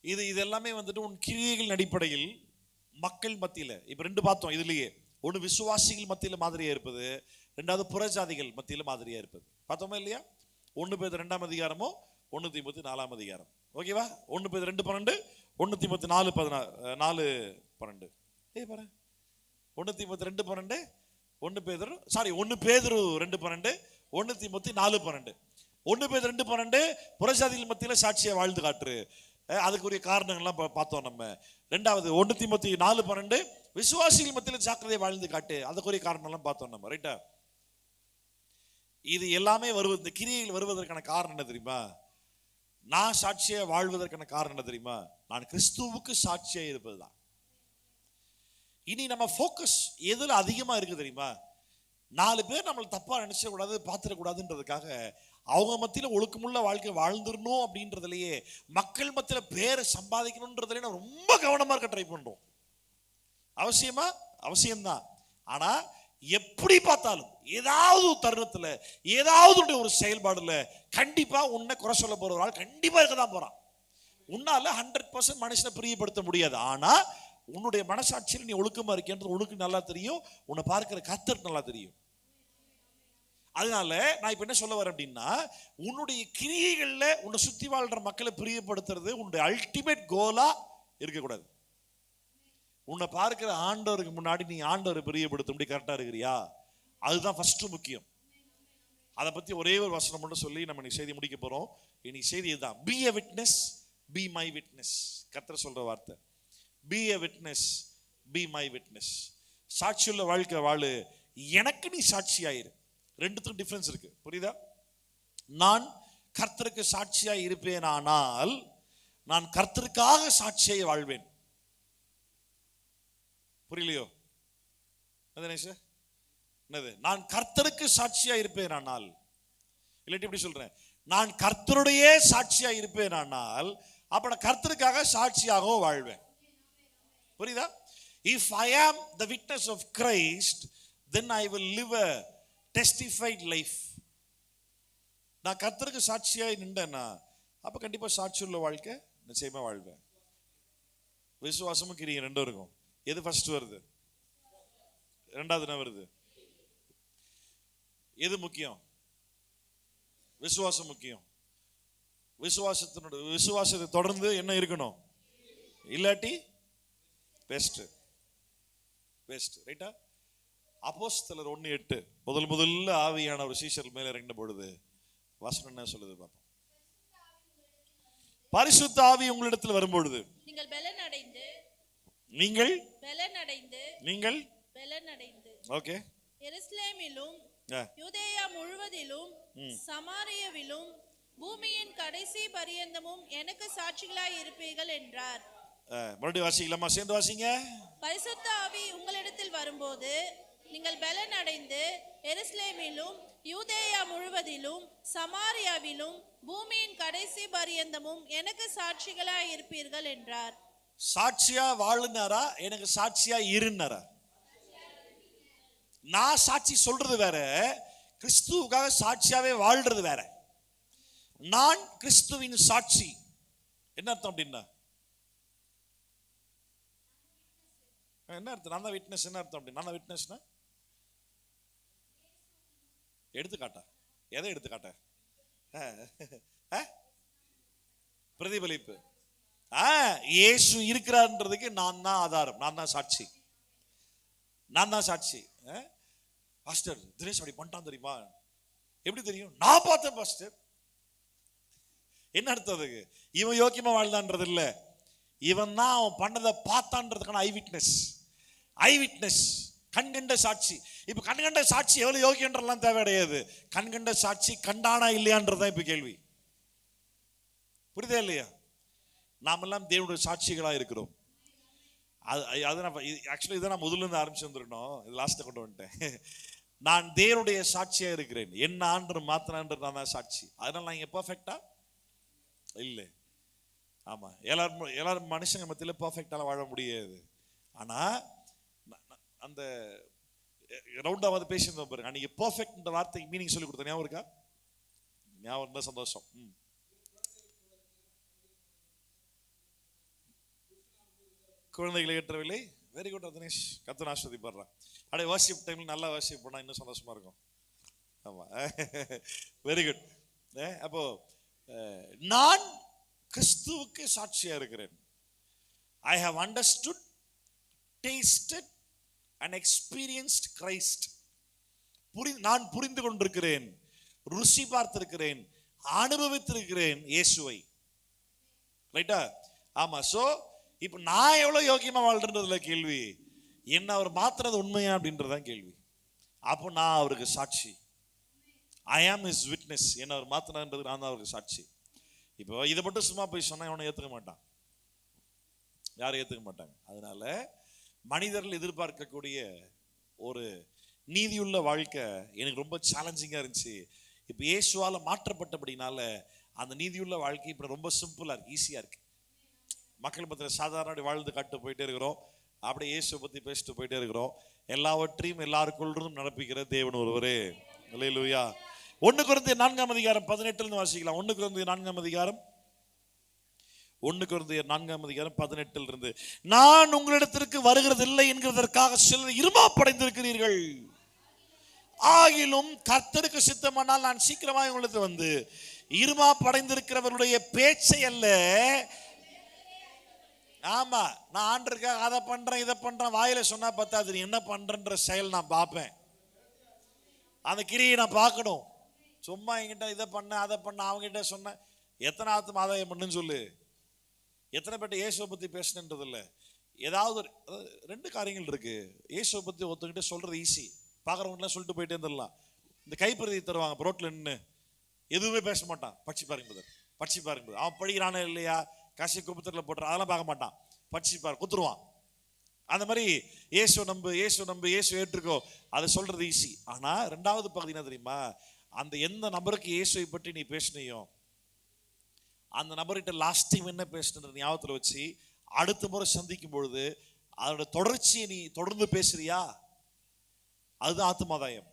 இது எல்லாமே வந்துட்டு உன் கிரியைகளின் அடிப்படையில் மக்கள் மத்தியில, இப்ப 2 பார்த்தோம் இதுலயே. ஒண்ணு விசுவாசிகள் மத்தியில மாதிரியா இருப்பது, 2வது புறஜாதிகள் மத்தியில மாதிரியா இருப்பது. பார்த்தோமா இல்லையா? 1 பேதுரு 2ஆம் அதிகாரமோ 1 தீமோத்தி 4ஆம் அதிகாரம். ஓகேவா? 1 பேதுரு 2:12, 1 தீமோத்தி 4:12. பாரு, 1 தீமோத்தி 2:12, 1 பேதுரு 2:12, 1 தீமோத்தி 4:12. 1 பேதுரு 2:12 புறஜாதிகள் மத்தியில சாட்சியா வாழ்ந்து காட்டுரு. அதுக்குரிய காரணங்கள்லாம் பார்த்தோம் நம்ம. 2வது 1 தீமோத்தி 4:12 விசுவாசிகள் மத்தியில ஜாக்கிரதையா வாழ்ந்து காட்டு, அதுக்குரிய காரணம்லாம் பார்த்தோம் நம்ம. ரைட்டா? இது எல்லாமே இந்த கிரியைகள் வருவதற்கான காரணம் என்ன தெரியுமா? நான் சாட்சியா வாழ்வதற்கான காரணம் என்ன தெரியுமா? நான் கிறிஸ்துவுக்கு சாட்சியா இருப்பதுதான். இனி நம்ம போக்கஸ் எதுல அதிகமா இருக்கு தெரியுமா? 4 பேர் நம்மளை தப்பா நினைச்ச கூடாது, பாத்திரக்கூடாதுன்றதுக்காக அவங்க மத்தியில ஒழுக்கமுள்ள வாழ்க்கை வாழ்ந்துடணும் அப்படின்றதுலயே, மக்கள் மத்தியில பேரை சம்பாதிக்கணும்ன்றதுலயே நான் ரொம்ப கவனமா இருக்க ட்ரை பண்றோம். அவசியம்தான். ஆனா எப்படி பார்த்தாலும் ஏதாவது தருணத்துல, ஏதாவது ஒரு செயல்பாடுல கண்டிப்பா உன்னை குறை சொல்ல போற ஒரு ஆள் கண்டிப்பா இருக்கதான் போறான். உன்னால 100% மனுஷனை பிரியப்படுத்த முடியாது. ஆனா உன்னுடைய மனசாட்சியில் நீ ஒழுக்கமா இருக்கேன்றது உனக்கு நல்லா தெரியும், உன்னை பார்க்கிற கர்த்தருக்கு நல்லா தெரியும். அதனால நான் இப்ப என்ன சொல்ல வரேன் அப்படின்னா, உன்னுடைய கிரியைகள்ல உன்னை சுத்தி வாழ்ற மக்களை பிரியப்படுத்துறது உன்னுடைய அல்டிமேட் கோலா இருக்கக்கூடாது. உன்னை பார்க்கிற ஆண்டவருக்கு முன்னாடி நீ ஆண்டவரை பிரியப்படுத்த முடியும், கரெக்டா இருக்கிறியா? அதுதான் ஃபர்ஸ்ட் முக்கியம். அதை பத்தி ஒரே ஒரு வசனம் மட்டும் சொல்லி நம்ம இன்னைக்கு செய்தி முடிக்க போறோம். இன்னைக்கு செய்தி இதுதான், be a witness, be my witness. கர்த்தர் சொல்ற வார்த்தை, be a witness, be my witness. சாட்சியுள்ள வாழ்க்கை வாழு, எனக்கு நீ சாட்சியாயிரு. ரெண்டுத்துக்கும் டிஃபரன்ஸ் இருக்கு, புரியுதா? நான் கர்த்தருக்கு சாட்சியாய் இருப்பேன், ஆனால் நான் கர்த்தருக்காக சாட்சியை வாழ்வேன். புரியலையோ? என்னது? நான் கர்த்தருக்கு சாட்சியா இருப்பேன் ஆனால், இல்லாட்டி எப்படி சொல்றேன், நான் கர்த்தருடைய சாட்சியா இருப்பேன் ஆனால் அப்ப நான் கர்த்தருக்காக சாட்சியாகவும் வாழ்வேன். புரியுதா? If I am the witness of Christ, then I will live a testified life. நான் கர்த்தருக்கு சாட்சியாய் நின்றேன்னா அப்ப கண்டிப்பா சாட்சியுள்ள வாழ்க்கை நிச்சயமா வாழ்வேன். விசுவாசமும் கிரியும் ரெண்டும் இருக்கும். எது ஃபர்ஸ்ட் வருது, ரெண்டாவது என்ன வருது? எது முக்கியம்? விசுவாசம் முக்கியம். விசுவாசத்தை தொடர்ந்து என்ன இருக்கணும், இல்லாட்டி பெஸ்ட் ரைட்டா? அப்போஸ்தலர் 1:8 முதல்ல ஆவியான ஒரு சீஷர் மேல இறங்கின பொழுது வசனம் என்ன சொல்லுது பாப்போம். பரிசுத்த ஆவி உங்களிடத்தில் வரும்பொழுது நீங்கள் ஓகே எருசலேமிலும் யூதேயா முழுவதிலும் சமாரியாவிலும் பூமியின் கடைசி பரியந்தமும் எனக்கு சாட்சிகளாய் இருப்பீர்கள் என்றார். மறுபடியும் வாசிக்கலாமா? சேர்ந்து வாசிங்க. பரிசுத்த ஆவி உங்களிடத்தில் வரும்போது நீங்கள் பலன் அடைந்து எருசலேமிலும் யூதேயா முழுவதிலும் சமாரியாவிலும் பூமியின் கடைசி பரியந்தமும் எனக்கு சாட்சிகளாய் இருப்பீர்கள் என்றார். சாட்சியா வாழுனாரா, எனக்கு சாட்சியா இருந்தாரா? நான் சாட்சி சொல்றது வேற, கிறிஸ்துவுக்காக சாட்சியாவே வாழ்றது வேற. நான் கிறிஸ்துவின் சாட்சி. என்ன அர்த்தம் அப்படின்னா? என்ன அர்த்தம்? நான் தான் விட்னஸ். என்ன அர்த்தம் அப்படி? நான் தான் விட்னஸ்னா எடுத்துக்காட்டா? எதை எடுத்துக்காட்ட? பிரதிபலிப்பு. இயேசு இருக்கிறார்ன்றதுக்கு நான் தான் ஆதாரம், நான் தான் சாட்சி. பாஸ்டர் தினேஷ் அப்படி பண்ணிட்டான் தெரியுமா? எப்படி தெரியும்? நான் பார்த்தேன் பாஸ்டர். என்ன அர்த்தம் அதுக்கு? இவன் யோக்கியமா வாழ்ந்தான்றது இல்ல, இவன் தான் அவன் பண்ணதை பார்த்தான்றதுக்கான ஐ விட்னஸ், கண்கண்ட சாட்சி. இப்ப கண்கண்ட சாட்சி எவ்வளவு யோக்கியன்றலாம் தேவை கிடையாது. கண்கண்ட சாட்சி கண்டானா இல்லையான்றதான் இப்ப கேள்வி. புரியுதா இல்லையா? நாமெல்லாம் தேவனுடைய சாட்சிகளா இருக்கிறோம். ஆக்சுவலி இதை நான் முதல்ல இருந்து ஆரம்பிச்சு வந்துருக்கணும், இது லாஸ்ட்டை கொண்டு வந்துட்டேன். நான் தேவனுடைய சாட்சியா இருக்கிறேன், என்ன ஆண்டு மாத்தினான்ற நான் தான் சாட்சி. அதனால நான் இங்க பெர்ஃபெக்டா இல்லை. ஆமா, எல்லாரும் மனுஷங்க மத்தியில பெர்ஃபெக்டால வாழ முடியாது. ஆனா அந்த ரவுண்டாவது பேசியிருந்தோம் பாருங்க, அன்னைக்கு பெர்ஃபெக்ட் வார்த்தைக்கு மீனிங் சொல்லி கொடுத்த ஞாபகம் இருக்கா? ஞாபகம் இருந்தா சந்தோஷம். குழந்தைகளை ஏற்றவில்லை. வெரி குட் தினேஷ், கர்த்தர் ஆசீர்வதிப்பார். அப்படியே வர்ஷிப் டைம்ல நல்லா வர்ஷிப் பண்ணா இன்னும் சந்தோஷமா இருக்கும். ஆமா, வெரி குட். அப்போ நான் கிறிஸ்துவுக்கு சாட்சியா இருக்கிறேன். I have understood, tasted and experienced Christ. நான் புரிந்து கொண்டிருக்கிறேன், ருசி பார்த்திருக்கிறேன், அனுபவித்திருக்கிறேன் இயேசுவை. ரைட்டா? ஆமா. சோ இப்ப நான் எவ்வளவு யோக்கியமா வாழ்றதுல கேள்வி, என்ன அவர் மாத்துறது உண்மையா அப்படின்றதான் கேள்வி. அப்போ நான் அவருக்கு சாட்சி. ஐ ஆம் ஹிஸ் விட்னஸ். என்ன அவர் மாத்தினது நான் தான் அவருக்கு சாட்சி. இப்போ இதை மட்டும் சும்மா போய் சொன்னா இவனை ஏத்துக்க மாட்டான், யாரும் ஏத்துக்க மாட்டாங்க. அதனால மனிதர்கள் எதிர்பார்க்கக்கூடிய ஒரு நீதியுள்ள வாழ்க்கை எனக்கு ரொம்ப சேலஞ்சிங்கா இருந்துச்சு. இப்ப இயேசுவால மாற்றப்பட்டபடினால அந்த நீதியுள்ள வாழ்க்கை இப்ப ரொம்ப சிம்பிளா இருக்கு, ஈஸியா இருக்கு. மக்கள் மத்தியில் சாதாரண வாழ்ந்து காட்டு போயிட்டே இருக்கிறோம், அப்படியே இயேசுவை பத்தி பேசிட்டு போயிட்டே இருக்கிறோம். எல்லாவற்றையும் எல்லாருக்குள்ளும் நடப்பிக்கிற தேவன் ஒருவரே. அல்லேலூயா. 1 கொரிந்தியர் 4 18 வாசிக்கலாம். 1 கொரிந்தியர் 4 18 நான் உங்களிடத்திற்கு வருகிறது இல்லை என்கிறதற்காக சிலர் இருமாப்படைந்திருக்கிறீர்கள். ஆகிலும் கர்த்தருக்கு சித்தமானால் நான் சீக்கிரமாக உங்களுக்கு வந்து இருமாப்படைந்திருக்கிறவருடைய பேச்சை அல்ல. ஆமா, நான் ஆண்டருக்காக அதை பண்றேன் இதை பண்றேன் வாயில சொன்னா பத்தாது, நீ என்ன பண்றன்ற செயல் நான் பார்ப்பேன், அந்த கிரியை நான் பார்க்கணும். சும்மா என்கிட்ட இதை பண்ண அதை பண்ண அவங்ககிட்ட சொன்ன எத்தனை ஆத்தும் ஆதாயம் பண்ணுன்னு சொல்லு. எத்தனை பேர்ட்ட இயேசுவை பத்தி பேசணுன்றது இல்லை, ஏதாவது ரெண்டு காரியங்கள் இருக்கு. இயேசுவை பத்தி ஒருத்தங்கிட்ட சொல்றது ஈஸி, பார்க்குறவங்கலாம் சொல்லிட்டு போயிட்டே இருந்துடலாம். இந்த கைப்பிரதி தருவாங்க ரோட்ல நின்று, எதுவுமே பேச மாட்டான். படிச்சு பாருங்க பிரதர், படிச்சு பாருங்க பிரதர். அவன் படிக்கிறானே இல்லையா, காசி குப்பத்தில் போட்டுற அதெல்லாம் பார்க்க மாட்டான். படிச்சு பாரு, குத்துருவான். அந்த மாதிரி இயேசு நம்பு, இயேசு நம்பு, இயேசு ஏற்றுக்கோ, அதை சொல்றது ஈஸி. ஆனா ரெண்டாவது பகுதி என்ன தெரியுமா? அந்த எந்த நபருக்கு இயேசுவை பற்றி நீ பேசினியோ அந்த நபர்கிட்ட லாஸ்ட் டைம் என்ன பேசினது ஞாபகத்தில் வச்சு அடுத்த முறை சந்திக்கும் பொழுது அதோட தொடர்ச்சியை நீ தொடர்ந்து பேசுறியா? அதுதான் ஆத்துமாதாயம்.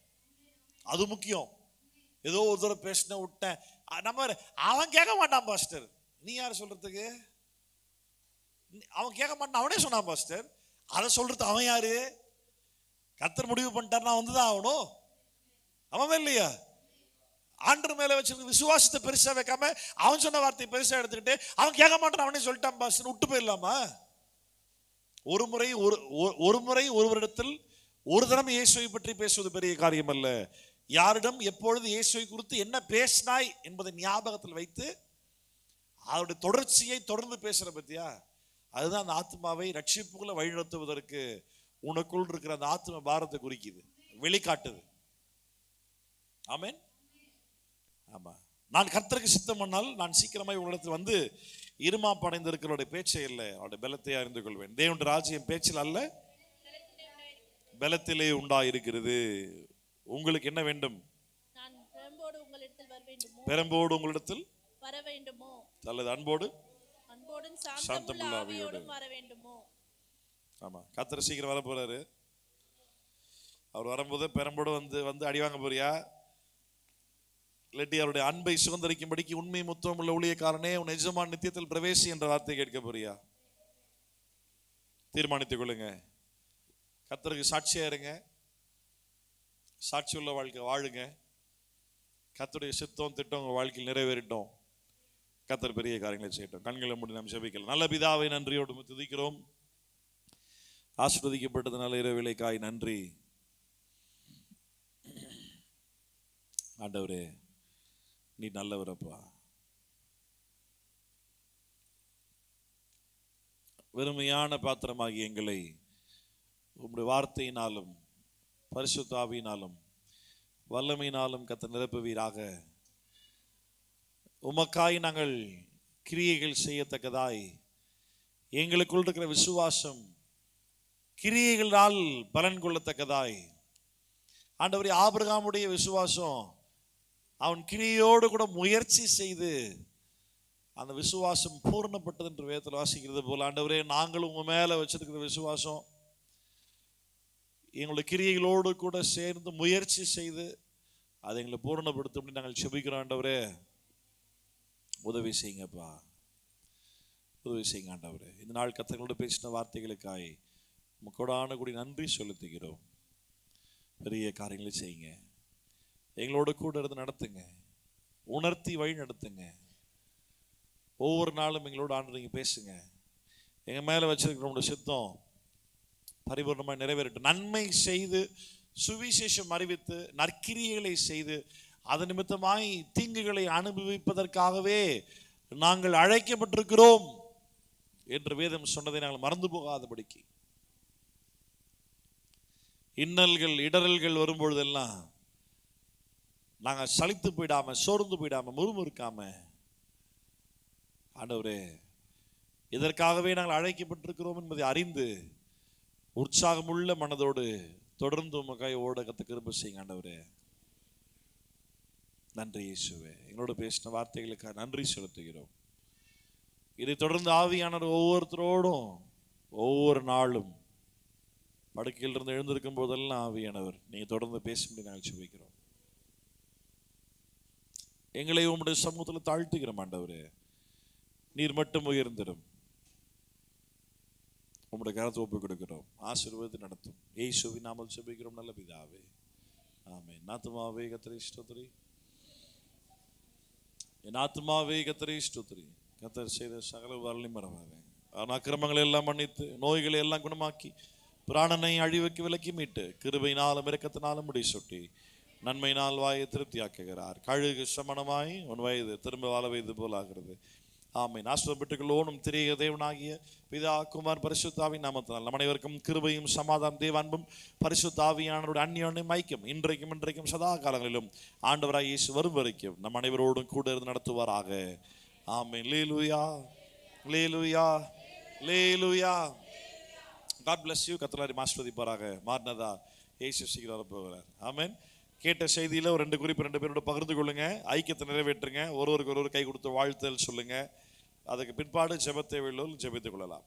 அது முக்கியம். ஏதோ ஒரு தடவை பேசின விட்டேன், நம்ம அவன் கேட்க மாட்டான் பாஸ்டர். நீ யார் சொல்றதுக்கு? அவன் கேட்க மாட்டான், அவனே சொன்னான் பாஸ்டர். அதை சொல்றது அவன் யாரு? கர்த்தர் முடிவு பண்ணிட்டார்னா வந்துதான் ஆகணும். அவன் இல்லையா? ஆண்டர் மேல வச்சிருக்க விசுவாசத்தை பெருசா வைக்காம அவன் சொன்ன வார்த்தையை பெருசா எடுத்துக்கிட்டு அவன் கேட்க மாட்டான் அவனே சொல்லிட்டான் பாஸ்டர் விட்டு போயிடலாமா? ஒரு முறை ஒருவரிடத்தில் ஒரு தரம் இயேசுவை பற்றி பேசுவது பெரிய காரியம் அல்ல. யாரிடம் எப்பொழுது இயேசுவை குறித்து என்ன பேசினாய் என்பதை ஞாபகத்தில் வைத்து அவருடைய தொடர்ச்சியை தொடர்ந்து பேசுற பத்தியா, அதுதான் அந்த ஆத்மாவை ரட்சிப்புக்குள்ள வழிநடத்துவதற்கு உனக்குள் இருக்கிற அந்த ஆத்ம பாரத்தை குறிக்குது, வெளிக்காட்டுது. ஆமென். ஆமா, நான் கர்த்தருக்கு சித்தம் பண்ணால் நான் சீக்கிரமாய் உங்களிடத்தில் வந்து இருமாப்பு அடைந்திருக்கிறவருடைய பேச்சை இல்லை, அவருடைய பலத்தை அறிந்து கொள்வேன். தேவனுடைய ராஜ்யம் பேச்சில் அல்ல, பலத்திலே உண்டாயிருக்கிறது. உங்களுக்கு என்ன வேண்டும்? நான் பெரம்போடு உங்களிடத்தில் வர வேண்டுமோ? பெரம்போடு உங்களிடத்தில் வர வேண்டுமோ? அல்லது அன்போடு அன்போடும் சாந்தமுள்ள சாந்தமுள்ள ஆவியோடு ஆவியோடும் வர வேண்டுமோ? ஆமா, கர்த்தர் சீக்கிரம் வர போறாரு. அவர் வரும்போது பெரம்போடு வந்து அடி வாங்க போறியா, இல்லாட்டி அவருடைய அன்பை சுதந்திரிக்கும்படிக்கு உண்மை முத்தம் உள்ள ஊழியக்காரனே உன் எஜமான் நித்தியத்தில் பிரவேசி என்ற வார்த்தை கேட்க போறியா? தீர்மானித்துக் கொள்ளுங்க. கர்த்தருக்கு சாட்சியா இருங்க, சாட்சி உள்ள வாழ்க்கை வாழுங்க. கர்த்தருடைய சித்தம் திட்டம் உங்க வாழ்க்கையில் நிறைவேறிட்டோம். கர்த்தர் பெரிய காரியங்களை செய்யட்டும். கண்களை மூடி நாம் ஜெபிக்கலாம். நல்ல பிதாவை நன்றியோடு துதிக்கிறோம். ஆசீர்வதிக்கப்பட்டது நல்ல இரவிலைக்காய் நன்றி ஆண்டவரே. நீ நல்லவரப்பா. வெறுமையான பாத்திரமாகி எங்களை உம்முடைய வார்த்தையினாலும் பரிசுத்த ஆவியினாலும் வல்லமையினாலும் கர்த்தர் நிரப்புவீராக. உமக்காய் நாங்கள் கிரியைகள் செய்யத்தக்கதாய் எங்களுக்குள் இருக்கிற விசுவாசம் கிரியைகளால் பலன் கொள்ளத்தக்கதாய். ஆண்டவரே, ஆபிரகாமுடைய விசுவாசம் அவன் கிரியையோடு கூட முயற்சி செய்து அந்த விசுவாசம் பூர்ணப்பட்டது என்று வேதத்தில் வாசிக்கிறது போல, ஆண்டவரே நாங்களும் உங்க மேல வச்சிருக்கிற விசுவாசம் எங்களுடைய கிரியைகளோடு கூட சேர்ந்து முயற்சி செய்து அதை எங்களை பூர்ணப்படுத்தும் நாங்கள் செபிக்கிறோம். ஆண்டவரே உதவி செய்யுங்கப்பா, உதவி செய்யுங்க ஆண்டவரே. இந்த நாள் கர்த்தரோடு பேசின வார்த்தைகளுக்காய் உமக்கோடான கூடி நன்றி செலுத்துகிறோம். பெரிய காரியங்களை செய்யுங்க, எங்களோட கூட இருந்து நடத்துங்க, உணர்த்தி வழி நடத்துங்க. ஒவ்வொரு நாளும் எங்களோட ஆண்டு பேசுங்க. எங்க மேல வச்சிருக்கிற உங்களுடைய சித்தம் பரிபூர்ணமாய் நிறைவேறட்டும். நன்மை செய்து சுவிசேஷம் அறிவித்து நற்கிரியைகளை செய்து அதன் நிமித்தமாய் தீங்குகளை அனுபவிப்பதற்காகவே நாங்கள் அழைக்கப்பட்டிருக்கிறோம் என்று வேதம் சொன்னதை நாங்கள் மறந்து போகாதபடிக்கு இன்னல்கள் இடரல்கள் வரும்பொழுதெல்லாம் நாங்கள் சலித்து போயிடாம சோர்ந்து போயிடாம முறுமுறுக்காம, ஆண்டவரே இதற்காகவே நாங்கள் அழைக்கப்பட்டிருக்கிறோம் என்பதை அறிந்து உற்சாகமுள்ள மனதோடு தொடர்ந்து உமக்காய் ஓட கத்த கிருபை செய்யுங்க ஆண்டவரே. நன்றி இயேசுவே, எங்களோட பேசின வார்த்தைகளுக்காக நன்றி செலுத்துகிறோம். இதை தொடர்ந்து ஆவியானவர் ஒவ்வொருத்தரோடும் ஒவ்வொரு நாளும் படுக்கையில் இருந்து எழுந்திருக்கும் போதெல்லாம் ஆவியானவர் நீங்க தொடர்ந்து பேசும்படி நாங்கள் செபிக்கிறோம். எங்களை உம்முடைய சமூகத்தில் தாழ்த்துகிறோம் ஆண்டவரே. நீர் மட்டும் உயர்ந்திடும். உம்முடைய கரத்தை ஒப்புக் கொடுக்கிறோம். ஆசீர்வாதத்தை நடத்தும். இயேசுவின் நாமத்தில் செபிக்கிறோம் நல்ல பிதாவே, ஆமென். ஆத்துமாவே கர்த்தரை ஸ்தோத்திரி, என் ஆத்துமாவே கர்த்தரை ஸ்தோத்திரி. கர்த்தர் செய்த சகல வரலையும் மறவாதே. அவன் அக்கிரமங்களை எல்லாம் மன்னித்து நோய்களை எல்லாம் குணமாக்கி பிராணனை அழிவுக்கு விலக்கி மீட்டு கிருபையினாலும் இரக்கத்தினாலும் முடி சுட்டி நன்மையினால் வாயை திருப்தியாக்குகிறார். கழுகு சமணமாய் உன் வயது திரும்ப வாழ வயது போல் ஆகிறது. ஆமென். ஆசீர்வாதம் பெற்றுக்கொள்வோம். திரிய தேவனாகிய பிதா குமார் பரிசுத்தாவின் நாமத்தினால் நம் அனைவருக்கும் கிருபையும் சமாதானம் தேவ அன்பும் பரிசுத்தாவியானவருடைய அந்நியோன்யம் ஐக்கியம் இன்றைக்கும் சதா காலங்களிலும் ஆண்டவராய் இயேசு வரும் வரைக்கும் நம் அனைவரோடும் கூட இருந்து நடத்துவாராக. ஆமென். அல்லேலூயா, அல்லேலூயா, அல்லேலூயா. God bless you. கர்த்தர் ஆசீர்வதிப்பாராக. மார்னதா இயேசு சீக்கிரம் போகிறார். ஆமென். கேட்ட செய்தியில ஒரு 2 குறிப்பு 2 பேரோட பகிர்ந்து கொள்ளுங்க. ஐக்கியத்தை நிறைவேற்றுங்க. ஒருவருக்கு ஒருவர் கை கொடுத்து வாழ்த்தல் சொல்லுங்க. அதுக்கு பிற்பாடு ஜெபத்தை உள்ளோர் ஜெபித்துக் கொள்ளலாம்.